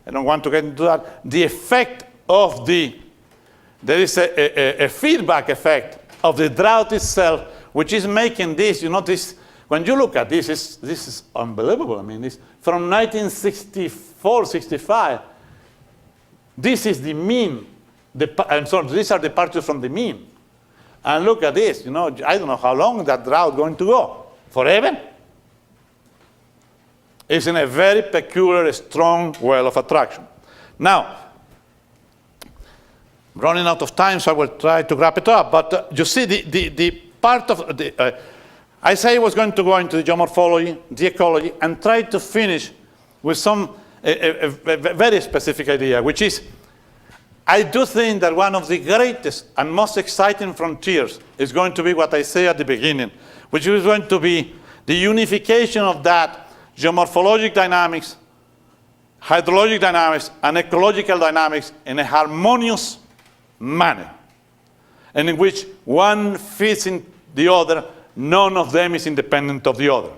I don't want to get into that, the effect of there is a feedback effect of the drought itself, which is making this, you know, this, when you look at this is unbelievable. I mean, this, from 1964, 65, this is the mean, and so these are departures from the mean. And look at this, you know, I don't know how long that drought is going to go. Forever? It's in a very peculiar, strong well of attraction. Now, running out of time, so I will try to wrap it up. But you see, the part of the, I say I was going to go into the geomorphology, the ecology, and try to finish with some a very specific idea, which is, I do think that one of the greatest and most exciting frontiers is going to be what I say at the beginning, which is going to be the unification of that geomorphologic dynamics, hydrologic dynamics, and ecological dynamics in a harmonious manner, and in which one fits in the other, none of them is independent of the other.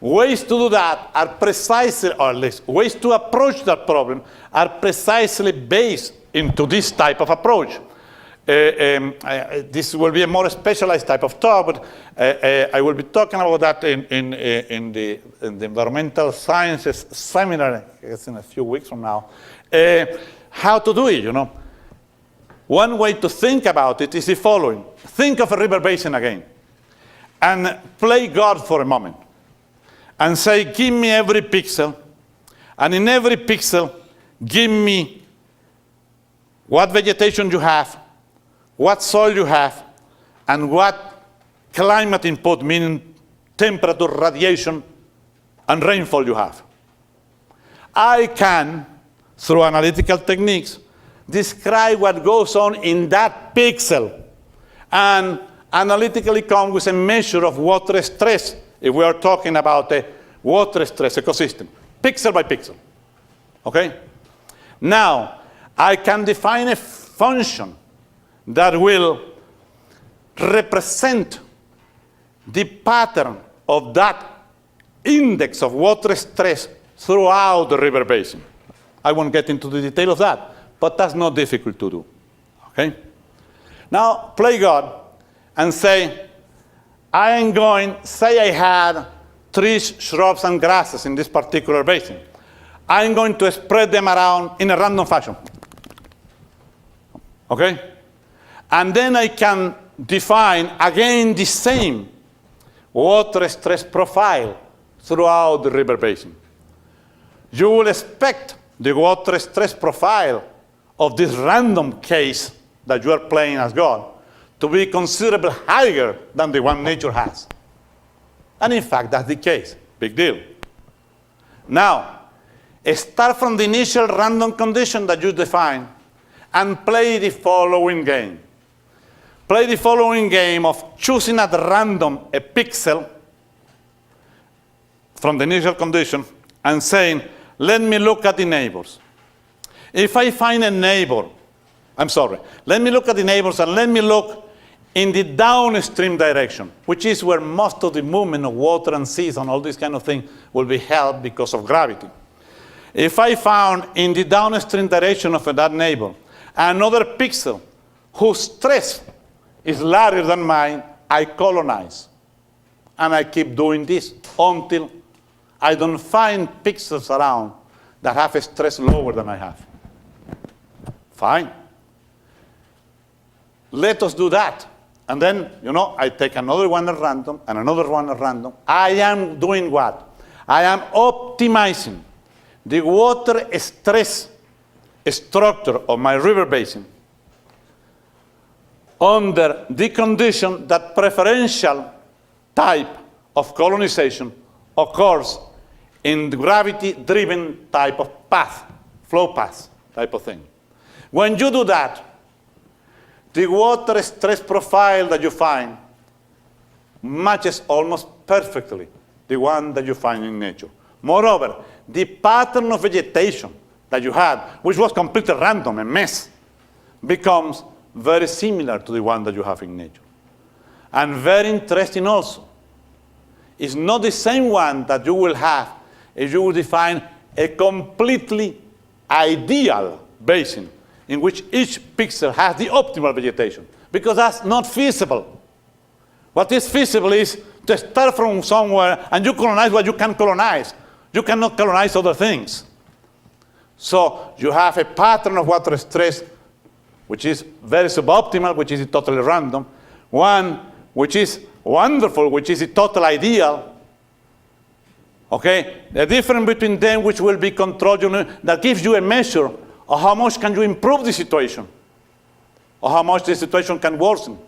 Ways to do that are precisely, or at least ways to approach that problem are precisely based into this type of approach. This will be a more specialized type of talk, but I will be talking about that in the environmental sciences seminar, I guess in a few weeks from now. How to do it, you know. One way to think about it is the following. Think of a river basin again, and play God for a moment, and say, give me every pixel, and in every pixel, give me what vegetation you have, what soil you have, and what climate input, meaning temperature, radiation, and rainfall you have. I can, through analytical techniques, describe what goes on in that pixel and analytically come with a measure of water stress if we are talking about a water stress ecosystem, pixel by pixel. Okay? Now, I can define a function that will represent the pattern of that index of water stress throughout the river basin. I won't get into the detail of that, but that's not difficult to do. Okay? Now, play God and say, I am going, say I had trees, shrubs, and grasses in this particular basin. I'm going to spread them around in a random fashion. Okay? And then I can define, again, the same water stress profile throughout the river basin. You will expect the water stress profile of this random case that you are playing as God to be considerably higher than the one nature has. And in fact, that's the case. Big deal. Now, start from the initial random condition that you define and play the following game. Play the following game of choosing at random a pixel from the initial condition and saying, let me look at the neighbors. If I find a neighbor, let me look at the neighbors and let me look in the downstream direction, which is where most of the movement of water and seas and all these kind of things will be held because of gravity. If I found in the downstream direction of that neighbor another pixel whose stress is larger than mine, I colonize. And I keep doing this until I don't find pixels around that have a stress lower than I have. Fine. Let us do that. And then, you know, I take another one at random and another one at random. I am doing what? I am optimizing the water stress structure of my river basin under the condition that preferential type of colonization occurs in the gravity-driven type of path, flow path type of thing. When you do that, the water stress profile that you find matches almost perfectly the one that you find in nature. Moreover, the pattern of vegetation that you had, which was completely random, a mess, becomes very similar to the one that you have in nature. And very interesting also, it's not the same one that you will have if you will define a completely ideal basin in which each pixel has the optimal vegetation, because that's not feasible. What is feasible is to start from somewhere and you colonize what you can colonize. You cannot colonize other things. So you have a pattern of water stress which is very suboptimal, which is totally random. One which is wonderful, which is a total ideal. Okay? The difference between them, which will be controlled, that gives you a measure of how much can you improve the situation, or how much the situation can worsen.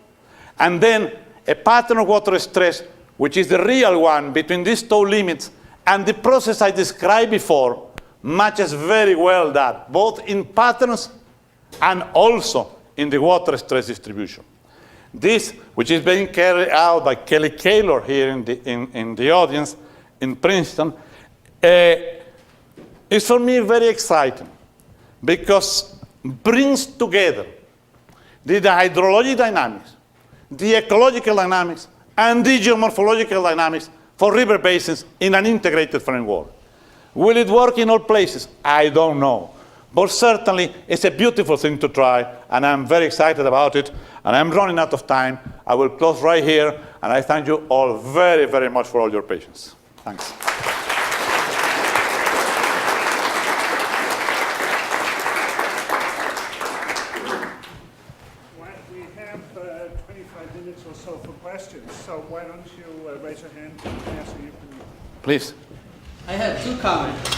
And then a pattern of water stress, which is the real one between these two limits, and the process I described before matches very well that, both in patterns and also in the water stress distribution. This, which is being carried out by Kelly Kaylor here in the audience in Princeton, is for me very exciting, because brings together the hydrologic dynamics, the ecological dynamics, and the geomorphological dynamics for river basins in an integrated framework. Will it work in all places? I don't know. But certainly, it's a beautiful thing to try, and I'm very excited about it, and I'm running out of time. I will close right here, and I thank you all very, very much for all your patience. Thanks. We have 25 minutes or so for questions, so why don't you raise your hand and answer you can... Please. I have two comments.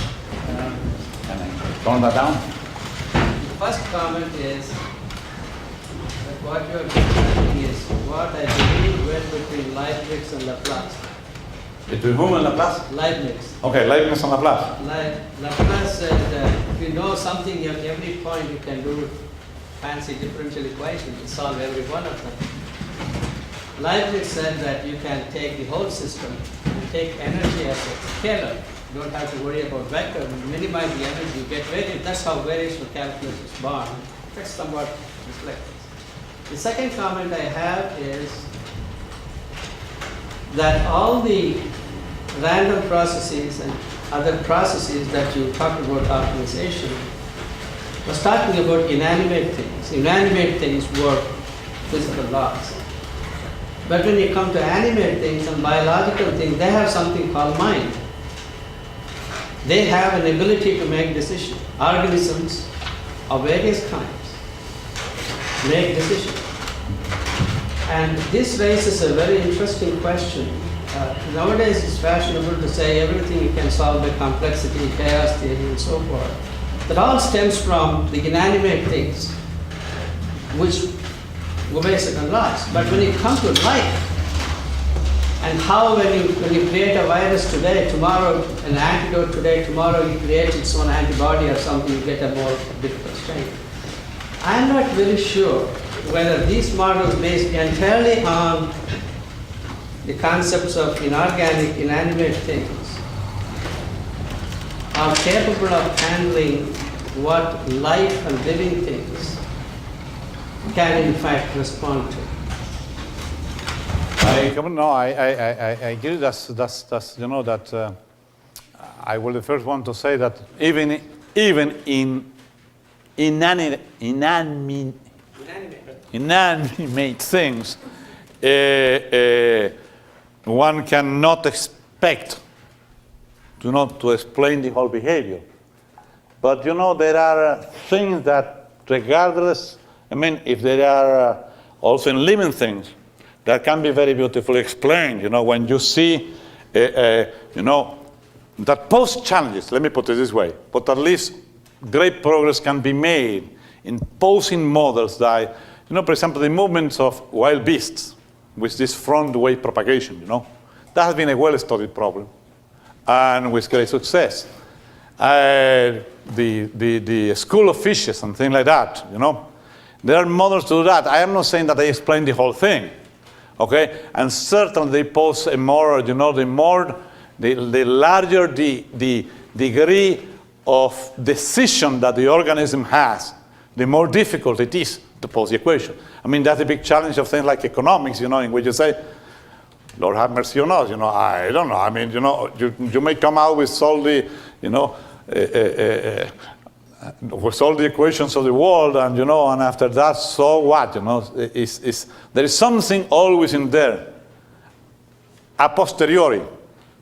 Can I turn that down? The first comment is that what you are describing is what I believe went between Leibniz and Laplace. Between whom and Laplace? Leibniz. Okay, Leibniz and Laplace. Laplace said if you know something at every point, you can do fancy differential equations and solve every one of them. Leibniz said that you can take the whole system and take energy as a scalar. You don't have to worry about vector. Minimize the energy, you get variance. That's how variational calculus is born. That's somewhat reflects. The second comment I have is that all the random processes and other processes that you talked about optimization was talking about inanimate things. Inanimate things work physical laws. But when you come to animate things and biological things, they have something called mind. They have an ability to make decisions. Organisms of various kinds make decisions. And this raises a very interesting question. Nowadays it's fashionable to say everything you can solve by complexity, chaos theory, and so forth. That all stems from the inanimate things, which were based on laws. But when you come to life, and how when you create a virus today, tomorrow an antidote today, tomorrow you create its own antibody or something, you get a more difficult strain. I'm not very sure whether these models based entirely on the concepts of inorganic, inanimate things are capable of handling what life and living things can in fact respond to. I agree that's you know that I will be the first one to say that even in inanimate things, one cannot expect to explain the whole behavior. But you know, there are things that regardless, I mean, if there are also in living things, that can be very beautifully explained. You know, when you see, you know, that pose challenges, let me put it this way, but at least great progress can be made in posing models that, you know, for example, the movements of wild beasts with this front wave propagation, you know, that has been a well-studied problem and with great success. The school of fishes and things like that, you know, there are models to do that. I am not saying that they explain the whole thing. Okay, and certainly they pose a more, you know, the larger the degree of decision that the organism has the more difficult it is to pose the equation. I mean, that's a big challenge of things like economics, in which you say, Lord have mercy on us, I don't know. I mean, you may come out with all the, with all the equations of the world, and and after that, so what? There is something always in there, a posteriori,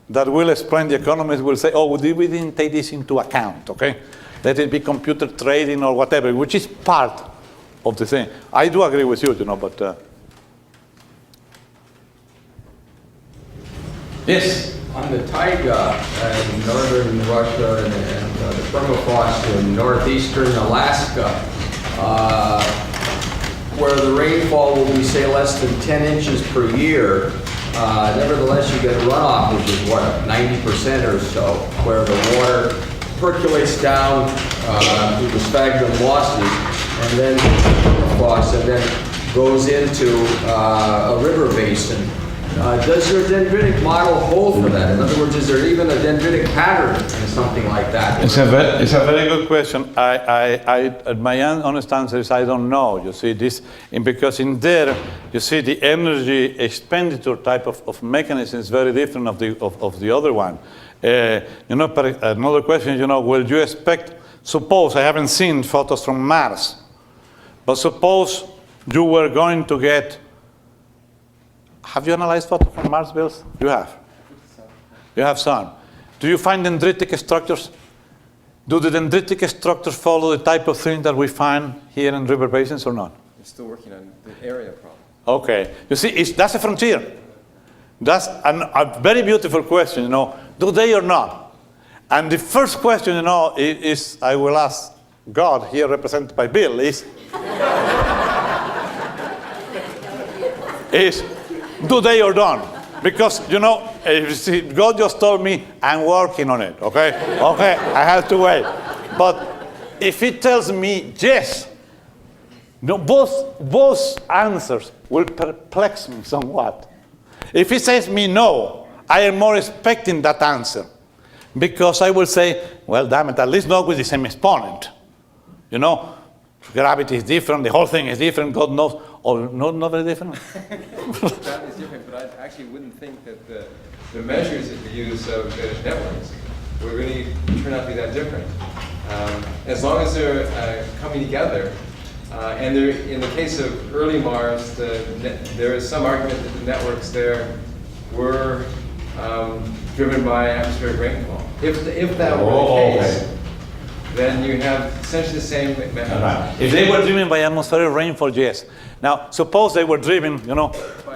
that will explain. The economists will say, oh, we didn't take this into account, okay? Let it be computer trading or whatever, which is part of the thing. I do agree with you, but yes. On the taiga in northern Russia and the permafrost in northeastern Alaska, where the rainfall will be, say, less than 10 inches per year, nevertheless you get runoff, which is what, 90% or so, where the water percolates down through the sphagnum mosses and then permafrost and then goes into a river basin. Does your dendritic model hold for that? In other words, is there even a dendritic pattern in something like that? It's a very good question. My honest answer is I don't know. You see this, because in there, you see the energy expenditure type of mechanism is very different of the other one. Another question, will you expect? Suppose I haven't seen photos from Mars, but suppose you were going to get. Have you analyzed photos from Mars, Bills? You have. You have some. Do you find dendritic structures? Do the dendritic structures follow the type of thing that we find here in river basins or not? We're still working on the area problem. Okay. You see, that's a frontier. That's a very beautiful question, Do they or not? And the first question, is I will ask God, here represented by Bill, is do they or don't? Because, God just told me, I'm working on it, okay? Okay, I have to wait. But if He tells me yes, both answers will perplex me somewhat. If He says me no, I am more expecting that answer. Because I will say, well, damn it, at least not with the same exponent. Gravity is different, the whole thing is different, God knows. Or not very different? Gravity is different, but I actually wouldn't think that the measures that we use of networks will really turn out to be that different. As long as they're coming together, and in the case of early Mars, there is some argument that the networks there were driven by atmospheric rainfall. If that were the case, then you have essentially the same mechanism. Right. If they were driven by atmospheric rainfall, yes. Now, suppose they were driven,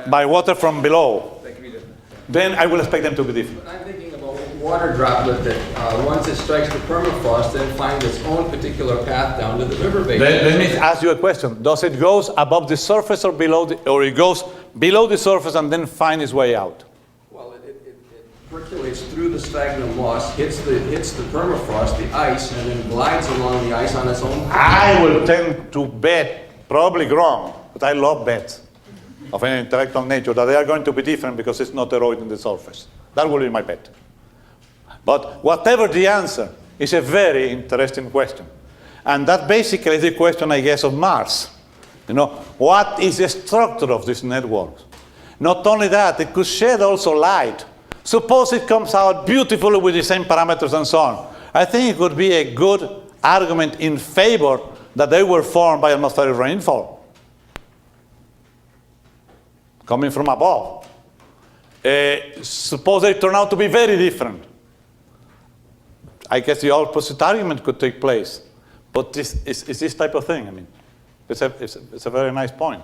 by water from below. That could be different. Then I will expect them to be different. I'm thinking about a water droplet that once it strikes the permafrost, then finds its own particular path down to the river basin. Let me ask you a question. Does it go above the surface or below, or it goes below the surface and then finds its way out? Well, it percolates through the sphagnum moss, hits the permafrost, the ice, and then glides along the ice on its own path. I will tend to bet, probably wrong, but I love bets of an intellectual nature, that they are going to be different because it's not eroding the surface. That will be my bet. But whatever the answer, is a very interesting question. And that basically is the question, I guess, of Mars. What is the structure of this network? Not only that, it could shed also light. Suppose it comes out beautifully with the same parameters and so on. I think it could be a good argument in favor that they were formed by atmospheric rainfall coming from above. Suppose they turn out to be very different. I guess the opposite argument could take place. But it's this type of thing. I mean, it's a very nice point.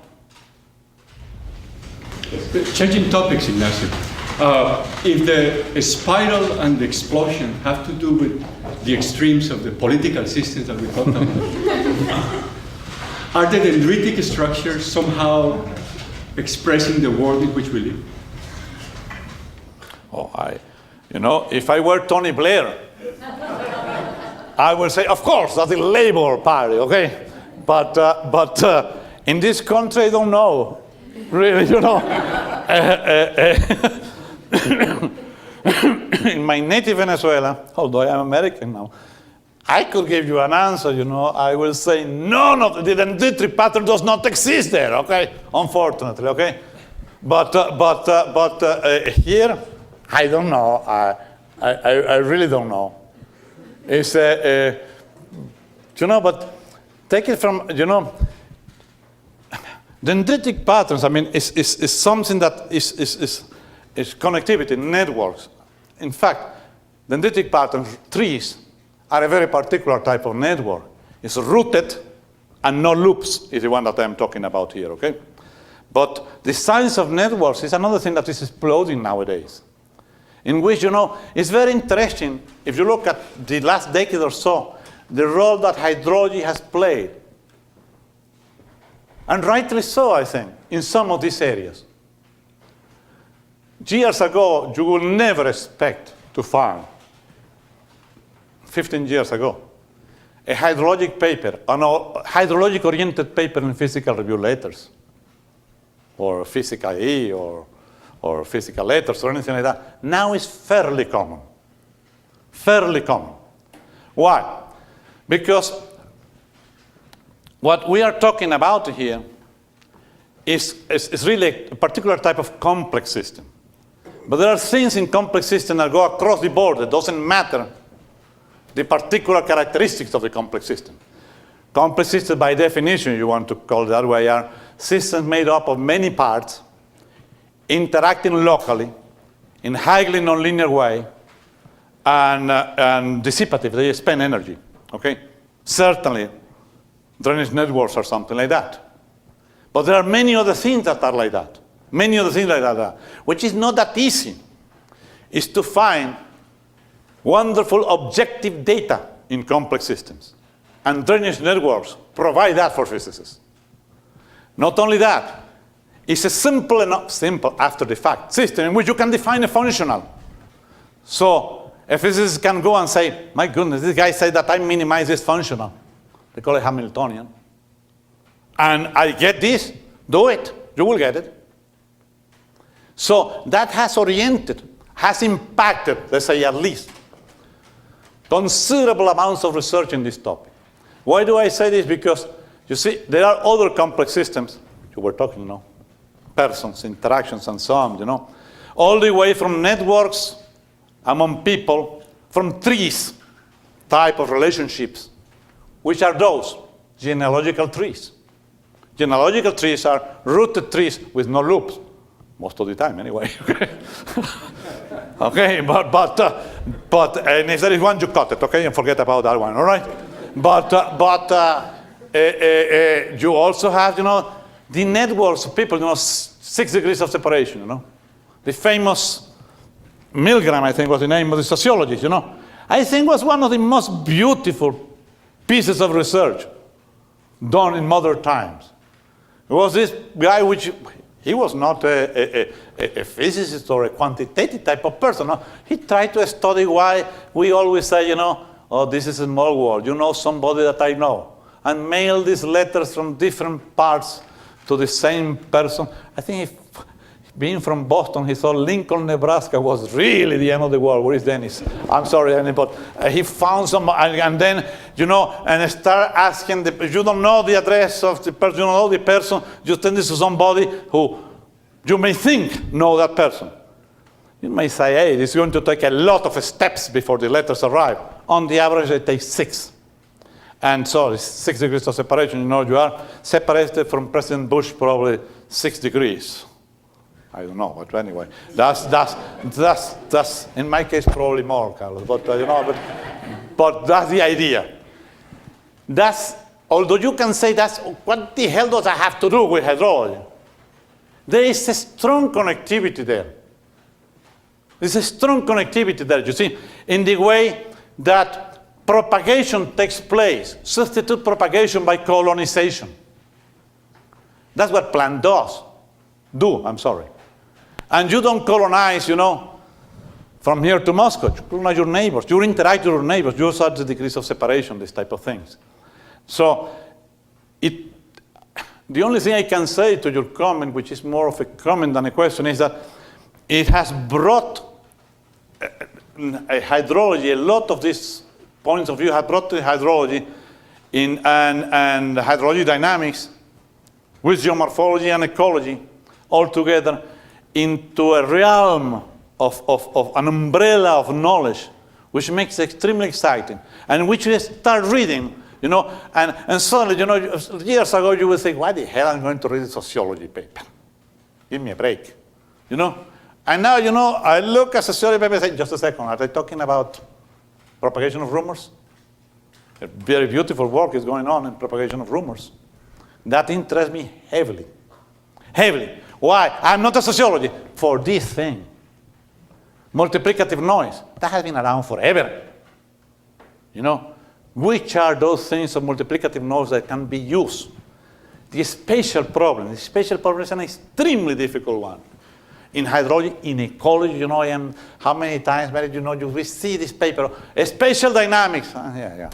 Changing topics, Ignacio. If the spiral and the explosion have to do with the extremes of the political systems that we talked about, are the dendritic structures somehow expressing the world in which we live? If I were Tony Blair, I would say, of course, that's the Labour Party, okay? But in this country, I don't know. Really, in my native Venezuela, although I am American now, I could give you an answer, I will say none of the dendritic pattern does not exist there, okay? Unfortunately, okay? But here, I don't know. I really don't know. It's, but take it from, dendritic patterns, I mean, is something that is connectivity, networks. In fact, dendritic patterns, trees, are a very particular type of network. It's rooted and no loops is the one that I'm talking about here, okay? But the science of networks is another thing that is exploding nowadays, in which, it's very interesting, if you look at the last decade or so, the role that hydrology has played. And rightly so, I think, in some of these areas. Years ago, you would never expect to find, 15 years ago, a hydrologic paper, a hydrologic-oriented paper in physical review letters, or physical E, or physical letters, or anything like that. Now it's fairly common. Fairly common. Why? Because what we are talking about here is really a particular type of complex system. But there are things in complex systems that go across the board. It doesn't matter the particular characteristics of the complex system. Complex systems, by definition, you want to call it that way, are systems made up of many parts, interacting locally, in highly nonlinear way, and dissipative. They expend energy, okay? Certainly, drainage networks or something like that. But there are many other things that are like that. Many other things like that, which is not that easy, is to find wonderful objective data in complex systems. And drainage networks provide that for physicists. Not only that, it's a simple after the fact system in which you can define a functional. So a physicist can go and say, my goodness, this guy said that I minimize this functional. They call it Hamiltonian. And I get this, do it, you will get it. So that has oriented, has impacted, let's say at least, considerable amounts of research in this topic. Why do I say this? Because, you see, there are other complex systems, you were talking, persons, interactions, and so on, all the way from networks among people, from trees, type of relationships. Which are those? Genealogical trees. Genealogical trees are rooted trees with no loops, most of the time anyway. Okay, but and if there is one, you cut it, okay, and forget about that one, all right? But you also have, the networks of people, 6 degrees of separation, The famous Milgram, I think was the name of the sociologist, I think was one of the most beautiful pieces of research done in modern times. It was this guy which, he was not a physicist or a quantitative type of person. No? He tried to study why we always say, oh, this is a small world. Somebody that I know. And mail these letters from different parts to the same person. I think being from Boston, he thought Lincoln, Nebraska was really the end of the world. Where is Dennis? I'm sorry, Dennis, but he found some, and then, and start asking, if you don't know the address of the person, you don't know the person, you send this to somebody who you may think know that person. You may say, hey, it's going to take a lot of steps before the letters arrive. On the average, it takes 6. And so it's 6 degrees of separation. You are separated from President Bush probably 6 degrees. I don't know, but anyway, that's in my case probably more, Carlos. But but that's the idea. Although you can say what the hell does that have to do with hydrology? There is a strong connectivity there. There's a strong connectivity there. You see, in the way that propagation takes place, substitute propagation by colonization. That's what plant do. I'm sorry. And you don't colonize, from here to Moscow. You colonize your neighbors. You interact with your neighbors. You set the degrees of separation, this type of things. So the only thing I can say to your comment, which is more of a comment than a question, is that it has brought a hydrology, a lot of these points of view have brought to hydrology and hydrology dynamics with geomorphology and ecology all together into a realm of an umbrella of knowledge, which makes it extremely exciting, and which you start reading, you know, and suddenly, you know, years ago you would think, why the hell I'm going to read a sociology paper? Give me a break, you know? And now, you know, I look at sociology paper and say, just a second, are they talking about propagation of rumors? A very beautiful work is going on in propagation of rumors. That interests me heavily. Heavily. Why? I'm not a sociologist for this thing. Multiplicative noise. That has been around forever. You know, which are those things of multiplicative noise that can be used? The spatial problem. The spatial problem is an extremely difficult one. In hydrology, in ecology, you know, and how many times, Mary, you know, you see this paper, spatial dynamics. Yeah.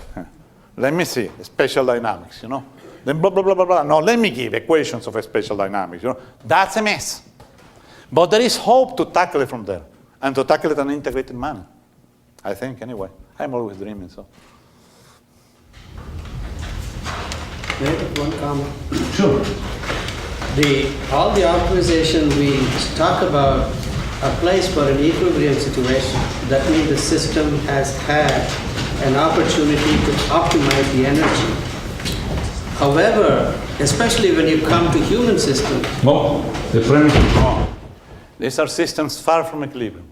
Let me see, spatial dynamics, you know. Then blah, blah, blah, blah, blah. No, let me give equations of spatial dynamics, you know. That's a mess. But there is hope to tackle it from there, and to tackle it in an integrated manner. I think, anyway. I'm always dreaming, so. May I have one comment? Sure. All the optimization we talk about applies for an equilibrium situation. That means the system has had an opportunity to optimize the energy. However, especially when you come to human systems. No, the premise is wrong. These are systems far from equilibrium.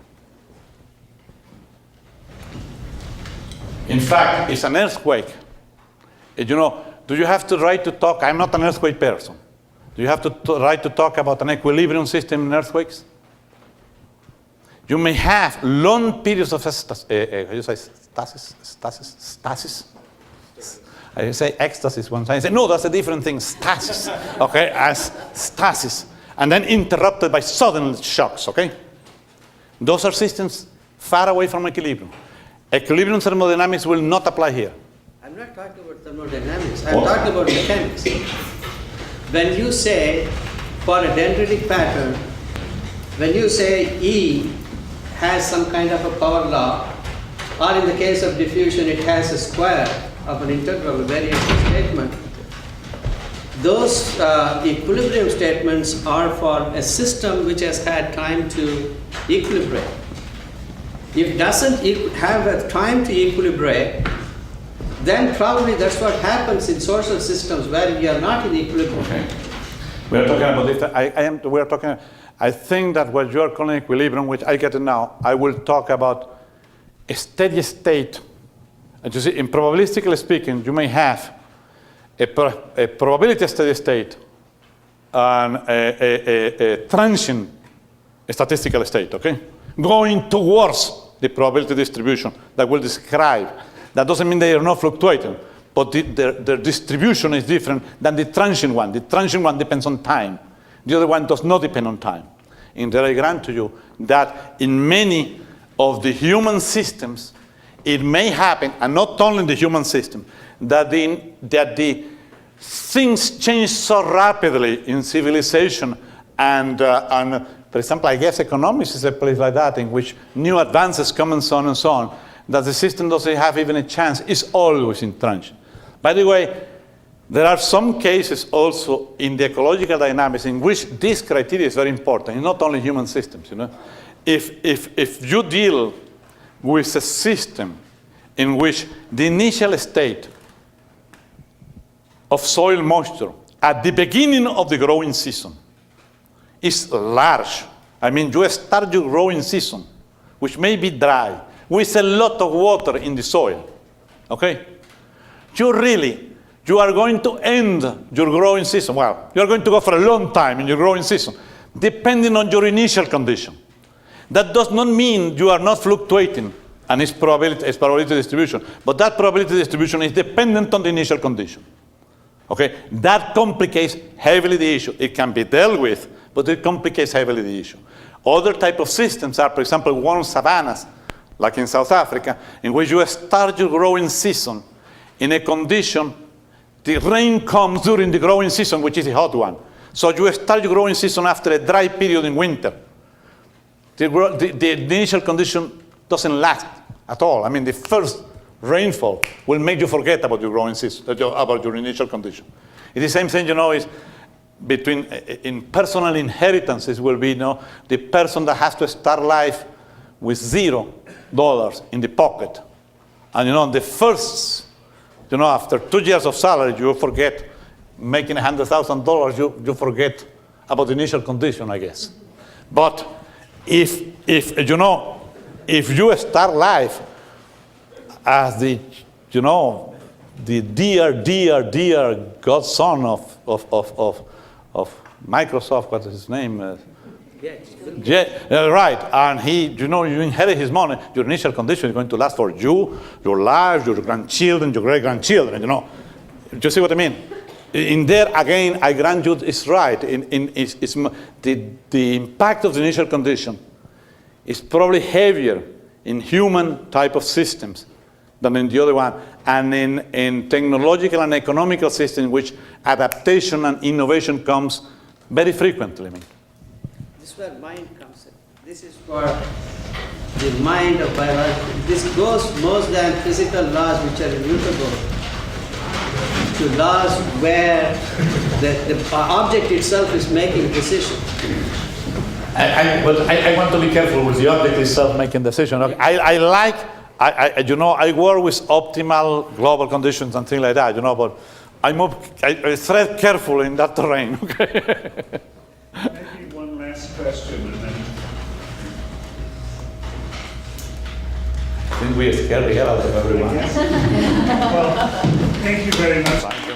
In fact, it's an earthquake. You know, do you have to right to talk? I'm not an earthquake person. Do you have to right to talk about an equilibrium system in earthquakes? You may have long periods of stasis. I say ecstasy one time. I say, no, that's a different thing, stasis. Okay, as stasis. And then interrupted by sudden shocks, okay? Those are systems far away from equilibrium. Equilibrium thermodynamics will not apply here. I'm not talking about thermodynamics. I'm talking about mechanics. When you say, for a dendritic pattern, when you say E has some kind of a power law, or in the case of diffusion, it has a square of an integral variation statement, those equilibrium statements are for a system which has had time to equilibrate. If it doesn't have a time to equilibrate, then probably that's what happens in social systems where we are not in equilibrium. Okay. We are talking about this. I think that what you are calling equilibrium, which I get it now, I will talk about a steady state. And you see, in probabilistically speaking, you may have a probability steady state and a transient statistical state, okay? Going towards the probability distribution that will describe. That doesn't mean they are not fluctuating, but their distribution is different than the transient one. The transient one depends on time. The other one does not depend on time. And I grant to you that in many of the human systems, it may happen, and not only in the human system, that the things change so rapidly in civilization and for example, I guess economics is a place like that in which new advances come and so on, that the system doesn't have even a chance. It's always in transient. By the way, there are some cases also in the ecological dynamics in which this criteria is very important, and not only human systems. You know, if you deal with a system in which the initial state of soil moisture at the beginning of the growing season is large. I mean, you start your growing season, which may be dry, with a lot of water in the soil, okay? You are going to end your growing season. Well, you are going to go for a long time in your growing season, depending on your initial condition. That does not mean you are not fluctuating, and it's probability distribution, but that probability distribution is dependent on the initial condition. Okay, that complicates heavily the issue. It can be dealt with, but it complicates heavily the issue. Other type of systems are, for example, warm savannas, like in South Africa, in which you start your growing season in a condition, the rain comes during the growing season, which is a hot one. So you start your growing season after a dry period in winter. The initial condition doesn't last at all. I mean, the first rainfall will make you forget about your growing system, about your initial condition. It's the same thing, is between in personal inheritances will be, the person that has to start life with $0 in the pocket. And the first, after 2 years of salary, you forget making $100,000, you forget about the initial condition, I guess. But if you start life as the dear godson of Microsoft, what is his name? Right, and you inherit his money, your initial condition is going to last for you, your life, your grandchildren, your great-grandchildren, Do you see what I mean? In there, again, I grant you it's right. The impact of the initial condition is probably heavier in human type of systems than in the other one, and in technological and economical systems, which adaptation and innovation comes very frequently. This is where mind comes in. This is for the mind of biology. This goes more than physical laws which are immutable to laws where the object itself is making decisions. I want to be careful with the object itself making decision. I work with optimal global conditions and things like that, but I tread careful in that terrain. Okay. Maybe one last question, and then. I think we scared the hell out of everyone. Well, thank you very much. Thank you.